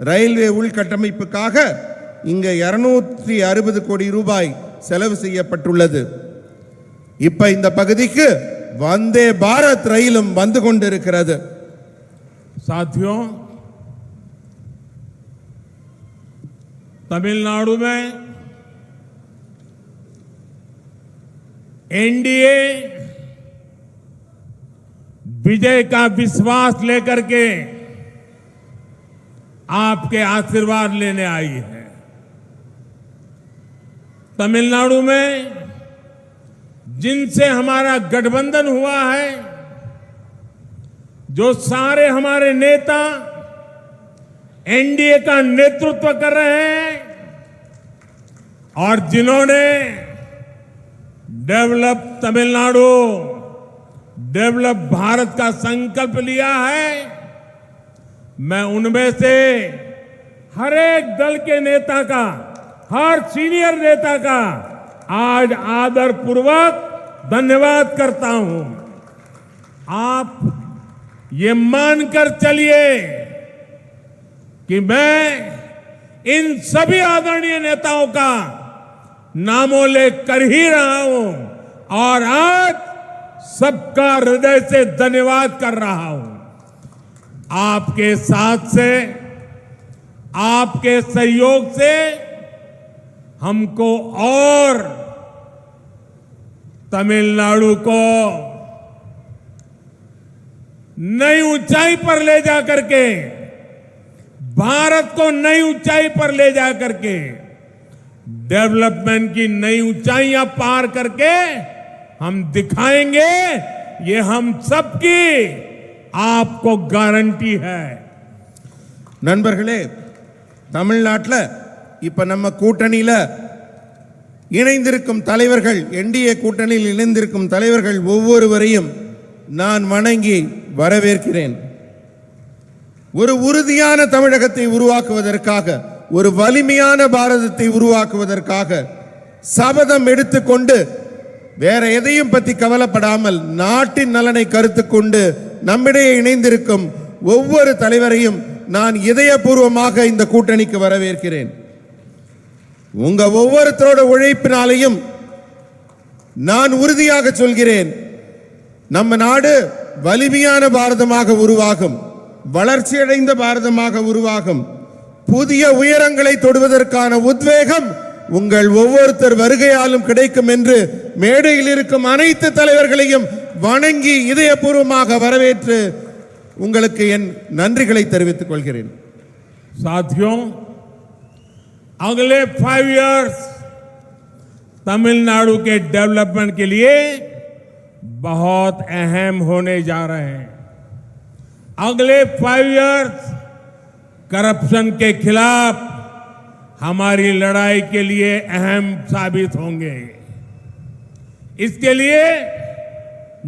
ரயில்வே உள்கட்டமைப்புக்காக இங்க 260 கோடி ரூபாய் செலவு செய்யப்பட்டுள்ளது. இப்ப இந்த பகுதிக்கு வந்தே பாரத் ரயிலும் வந்து கொண்டிருக்கிறது. साथियों, तमिलनाडु में एनडीए विजय का विश्वास लेकर के आपके आशीर्वाद लेने आई है। तमिलनाडु में जिनसे हमारा गठबंधन हुआ है, जो सारे हमारे नेता एनडीए का नेतृत्व कर रहे हैं, और जिन्होंने डेवलप तमिलनाडु, डेवलप भारत का संकल्प लिया है, मैं उनमें से हर एक दल के नेता का, हर सीनियर नेता का आज आदर पूर्वक धन्यवाद करता हूं। आप ये मानकर चलिए कि मैं इन सभी आदरणीय नेताओं का नामोल्लेख कर ही रहा हूं और आज सबका हृदय से धन्यवाद कर रहा हूं। आपके साथ से, आपके सहयोग से हमको और तमिलनाडु को नई ऊंचाई पर ले जा करके, भारत को नई ऊंचाई पर ले जा करके, डेवलपमेंट की नई ऊंचाइयां पार करके हम दिखाएंगे। ये हम सबकी आपको गारंटी है। நண்பர்களே, தமிழ்நாட்டில் இப்ப நம்ம கூட்டணியில இணைந்திருக்கும் தலைவர்கள், என்டிஏ கூட்டணியில் இணைந்திருக்கும் தலைவர்கள் ஒவ்வொருவரையும் நான் வணங்கி வரவேற்கிறேன். ஒரு உறுதியான தமிழகத்தை உருவாக்குவதற்காக, ஒரு வலிமையான பாரதத்தை உருவாக்குவதற்காக சபதம் எடுத்துக்கொண்டு வேற எதையும் பற்றி கவலைப்படாமல் நாட்டின் நலனை கருத்து கொண்டு நம்மிடையே இணைந்திருக்கும் ஒவ்வொரு தலைவரையும் நான் இதயபூர்வமாக இந்த கூட்டணிக்கு வரவேற்கிறேன். உங்க ஒவ்வொருத்தரோட உழைப்பினாலையும் நான் உறுதியாக சொல்கிறேன், நம்ம நாடு வலிமையான பாரதமாக உருவாகும், வளர்ச்சியடைந்த பாரதமாக உருவாகும். புதிய உயரங்களை தொடுவதற்கான உத்வேகம் உங்கள் ஒவ்வொருத்தர் வருகையாலும் கிடைக்கும் என்று மேடையில் இருக்கும் அனைத்து தலைவர்களையும் வணங்கி இதயபூர்வமாக வரவேற்று உங்களுக்கு என் நன்றிகளை தெரிவித்துக் கொள்கிறேன். साथियों, अगले 5 इयर्स तमिलनाडु के डेवलपमेंट के लिए बहुत अहम होने जा रहे हैं। अगले 5 इयर्स करप्शन के खिलाफ हमारी लड़ाई के लिए अहम साबित होंगे। इसके लिए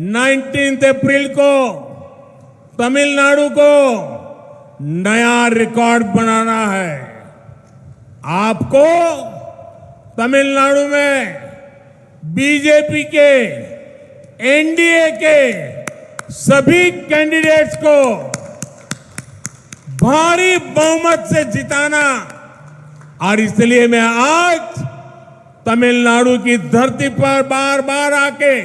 19 अप्रैल को तमिलनाडु को नया रिकॉर्ड बनाना है। आपको तमिलनाडु में बीजेपी के, एनडीए के सभी कैंडिडेट्स को भारी बहुमत से जिताना, और इसलिए मैं आज तमिलनाडु की धरती पर बार बार आके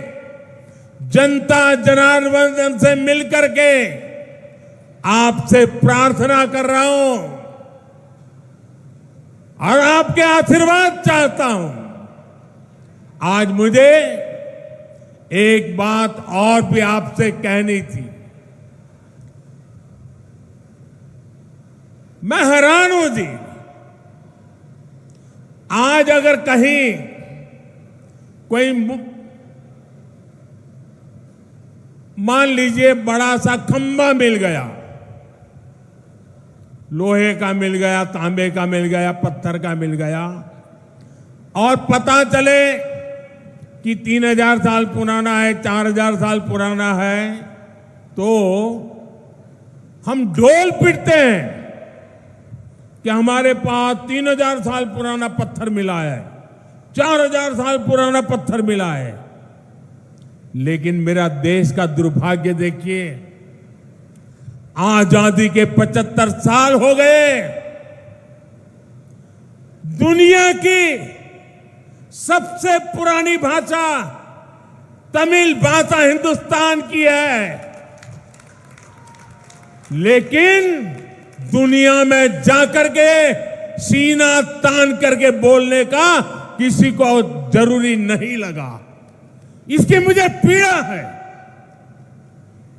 जनता जनार्दन से मिलकर के आपसे प्रार्थना कर रहा हूं और आपके आशीर्वाद चाहता हूं। आज मुझे एक बात और भी आपसे कहनी थी। मैं हैरान हूं जी, आज अगर कहीं कोई मान लीजिए बड़ा सा खंबा मिल गया, लोहे का मिल गया, तांबे का मिल गया, पत्थर का मिल गया, और पता चले कि 3000 साल पुराना है, 4000 साल पुराना है, तो हम ढोल पीटते हैं कि हमारे पास 3000 साल पुराना पत्थर मिला है, 4000 साल पुराना पत्थर मिला है। लेकिन मेरा देश का दुर्भाग्य देखिए, आजादी के 75 साल हो गए, दुनिया की सबसे पुरानी भाषा तमिल भाषा हिंदुस्तान की है, लेकिन दुनिया में जाकर के सीना तान करके बोलने का किसी को जरूरी नहीं लगा। इसकी मुझे पीड़ा है।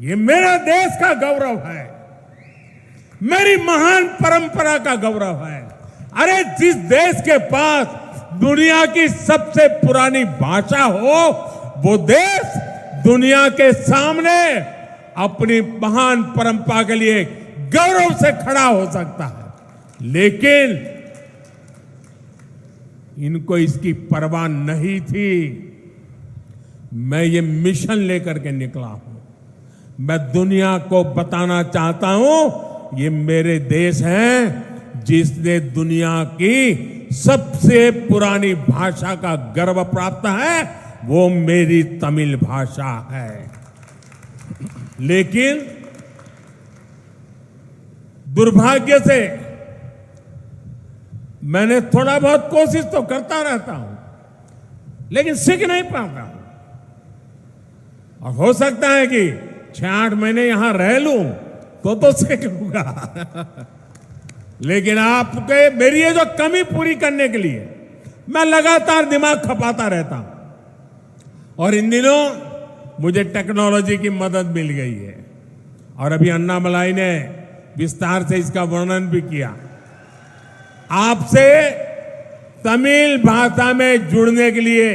ये मेरा देश का गौरव है, मेरी महान परंपरा का गौरव है। अरे जिस देश के पास दुनिया की सबसे पुरानी भाषा हो, वो देश दुनिया के सामने अपनी महान परंपरा के लिए गौरव से खड़ा हो सकता है। लेकिन इनको इसकी परवाह नहीं थी। मैं ये मिशन लेकर के निकला हूं। मैं दुनिया को बताना चाहता हूं ये मेरे देश हैं जिसने दुनिया की सबसे पुरानी भाषा का गर्व प्राप्त है, वो मेरी तमिल भाषा है। लेकिन दुर्भाग्य से मैंने थोड़ा बहुत कोशिश तो करता रहता हूं, लेकिन सीख नहीं पाता हूं। और हो सकता है कि 6-8 महीने यहां रह लूं तो सीख लूंगा। लेकिन आपके मेरी ये जो कमी पूरी करने के लिए मैं लगातार दिमाग खपाता रहता हूं। और इन दिनों मुझे टेक्नोलॉजी की मदद मिल गई है। और अभी अन्नामलाई ने विस्तार से इसका वर्णन भी किया। आपसे तमिल भाषा में जुड़ने के लिए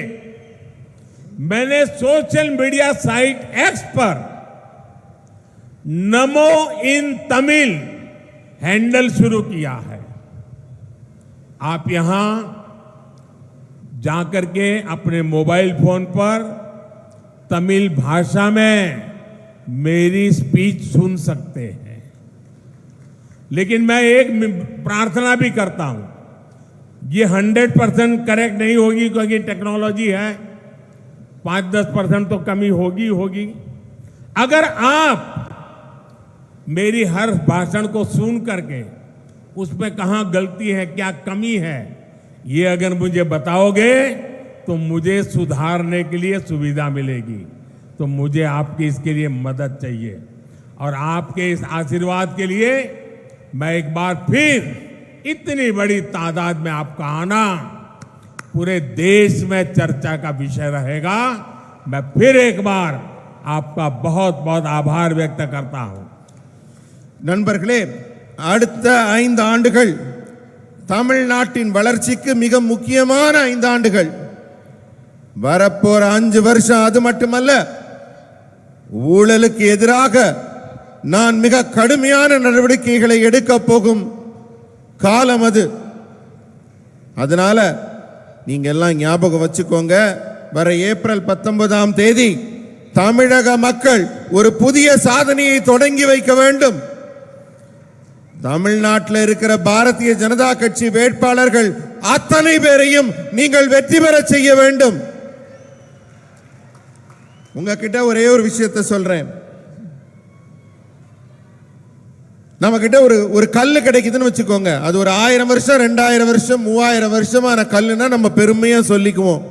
मैंने सोशल मीडिया साइट एक्स पर नमो इन तमिल हैंडल शुरू किया है। आप यहां जाकर के अपने मोबाइल फोन पर तमिल भाषा में मेरी स्पीच सुन सकते हैं। लेकिन मैं एक प्रार्थना भी करता हूं, ये 100% करेक्ट नहीं होगी क्योंकि टेक्नोलॉजी है, 5-10% तो कमी होगी। अगर आप मेरी हर भाषण को सुन करके उसमें कहां गलती है, क्या कमी है, ये अगर मुझे बताओगे तो मुझे सुधारने के लिए सुविधा मिलेगी। तो मुझे आपकी इसके लिए मदद चाहिए। और आपके इस आशीर्वाद के लिए मैं एक बार फिर इतनी बड़ी तादाद में आपका आना पूरे देश में चर्चा का विषय रहेगा। मैं फिर एक बार आपका बहुत बहुत आभार व्यक्त करता हूं। நண்பர்களே, அடுத்த 5 ஆண்டுகள் தமிழ்நாட்டின் வளர்ச்சிக்கு மிக முக்கியமான 5 ஆண்டுகள். வரப்போற 5 வருஷம் அது மட்டுமல்ல, ஊழலுக்கு எதிராக நான் மிக கடுமையான நடவடிக்கைகளை எடுக்க போகும் காலம் அது. அதனால நீங்க எல்லாம் ஞாபகம் வச்சுக்கோங்க, வர ஏப்ரல் 19ஆம் தேதி தமிழக மக்கள் ஒரு புதிய சாதனையை தொடங்கி வைக்க வேண்டும். தமிழ்நாட்டில் இருக்கிற பாரதிய ஜனதா கட்சி வேட்பாளர்கள் அத்தனை பேரையும் நீங்கள் வெற்றி பெற செய்ய வேண்டும். உங்ககிட்ட ஒரே ஒரு விஷயத்தை சொல்றேன். நம்ம கிட்ட ஒரு கல்லு கிடைக்குதுன்னு வச்சுக்கோங்க, அது ஒரு 1000 வருஷம் 2000 வருஷம் 3000 வருஷமான கல்லுன்னா நம்ம பெருமையா சொல்லிக்குவோம்,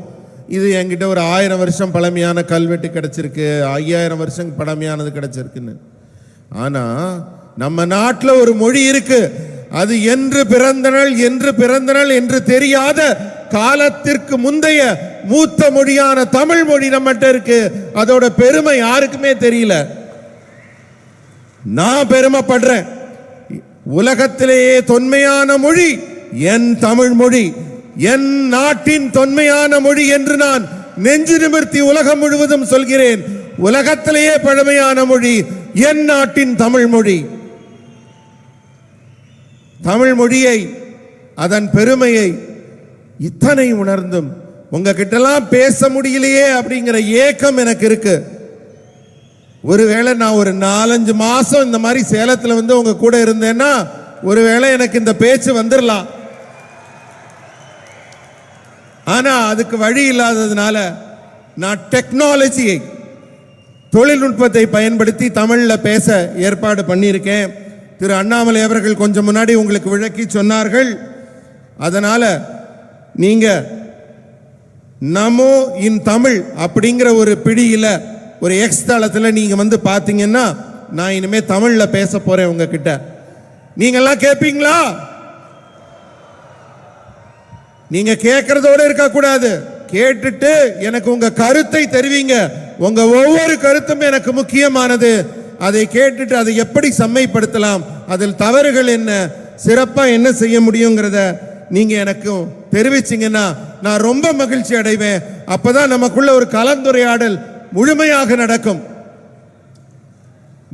இது என்கிட்ட ஒரு 1000 வருஷம் பழமையான கல்வெட்டு கிடைச்சிருக்கு, 5000 வருஷம் பழமையானது கிடைச்சிருக்குன்னு. ஆனா நம்ம நாட்டில் ஒரு மொழி இருக்கு, அது என்று பிறந்தனள் என்று தெரியாத காலத்திற்கு முந்தைய மூத்த மொழியான தமிழ் மொழி நம்மகிட்ட இருக்கு. அதோட பெருமை யாருக்குமே தெரியல. நான் பெருமைப்படுறேன். உலகத்திலேயே தொன்மையான மொழி என் தமிழ் மொழி, என் நாட்டின் தொன்மையான மொழி என்று நான் நெஞ்சு நிமிர்த்தி உலகம் முழுவதும் சொல்கிறேன். உலகத்திலேயே பழமையான மொழி என் நாட்டின் தமிழ் மொழி. தமிழ் மொழியை, அதன் பெருமையை இத்தனை உணர்ந்தும் உங்ககிட்டலாம் பேச முடியலையே அப்படிங்கிற ஏக்கம் எனக்கு இருக்கு. ஒருவேளை நான் ஒரு 4-5 மாசம் இந்த மாதிரி சேலத்தில் வந்து உங்க கூட இருந்தேன்னா ஒருவேளை எனக்கு இந்த பேச்சு வந்துடலாம். ஆனா அதுக்கு வழி இல்லாததுனால நான் டெக்னாலஜியை, தொழில்நுட்பத்தை பயன்படுத்தி தமிழ்ல பேச ஏற்பாடு பண்ணியிருக்கேன். திரு அண்ணாமலை அவர்கள் கொஞ்சம் முன்னாடி உங்களுக்கு விளக்கி சொன்னார்கள். அதனால நீங்க நமோ இன் தமிழ் அப்படிங்கிற ஒரு பிடியில ஒரு எக்ஸ் தளத்தில் நீங்க வந்து பாத்தீங்கன்னா நான் இனிமே தமிழ்ல பேச போறேன் உங்ககிட்ட. நீங்க எல்லாம் கேட்பீங்களா? நீங்க கேட்கறதோட இருக்க கூடாது, கேட்டுட்டு எனக்கு உங்க கருத்தை தெரிவிங்க. உங்க ஒவ்வொரு கருத்தும் எனக்கு முக்கியமானது. அதை கேட்டுட்டு அதை எப்படி செம்மைப்படுத்தலாம், அதில் தவறுகள் என்ன, சிறப்பா என்ன செய்ய முடியுங்கிறத நீங்க எனக்கு தெரிவிச்சீங்கன்னா நான் ரொம்ப மகிழ்ச்சி அடைவேன். அப்பதான் நமக்குள்ள ஒரு கலந்துரையாடல் முழுமையாக நடக்கும்.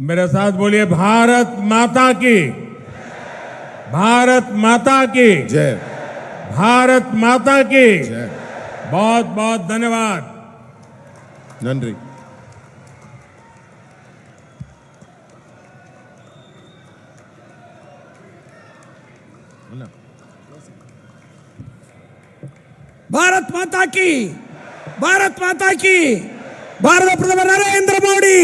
मेरे साथ बोलिए भारत माता की, भारत माता की जय, भारत माता की बहुत बहुत धन्यवाद। நன்றி. பாரத் மாதா கி, பாரத் மாதா கி, பாரத பிரதமர் நரேந்திர மோடி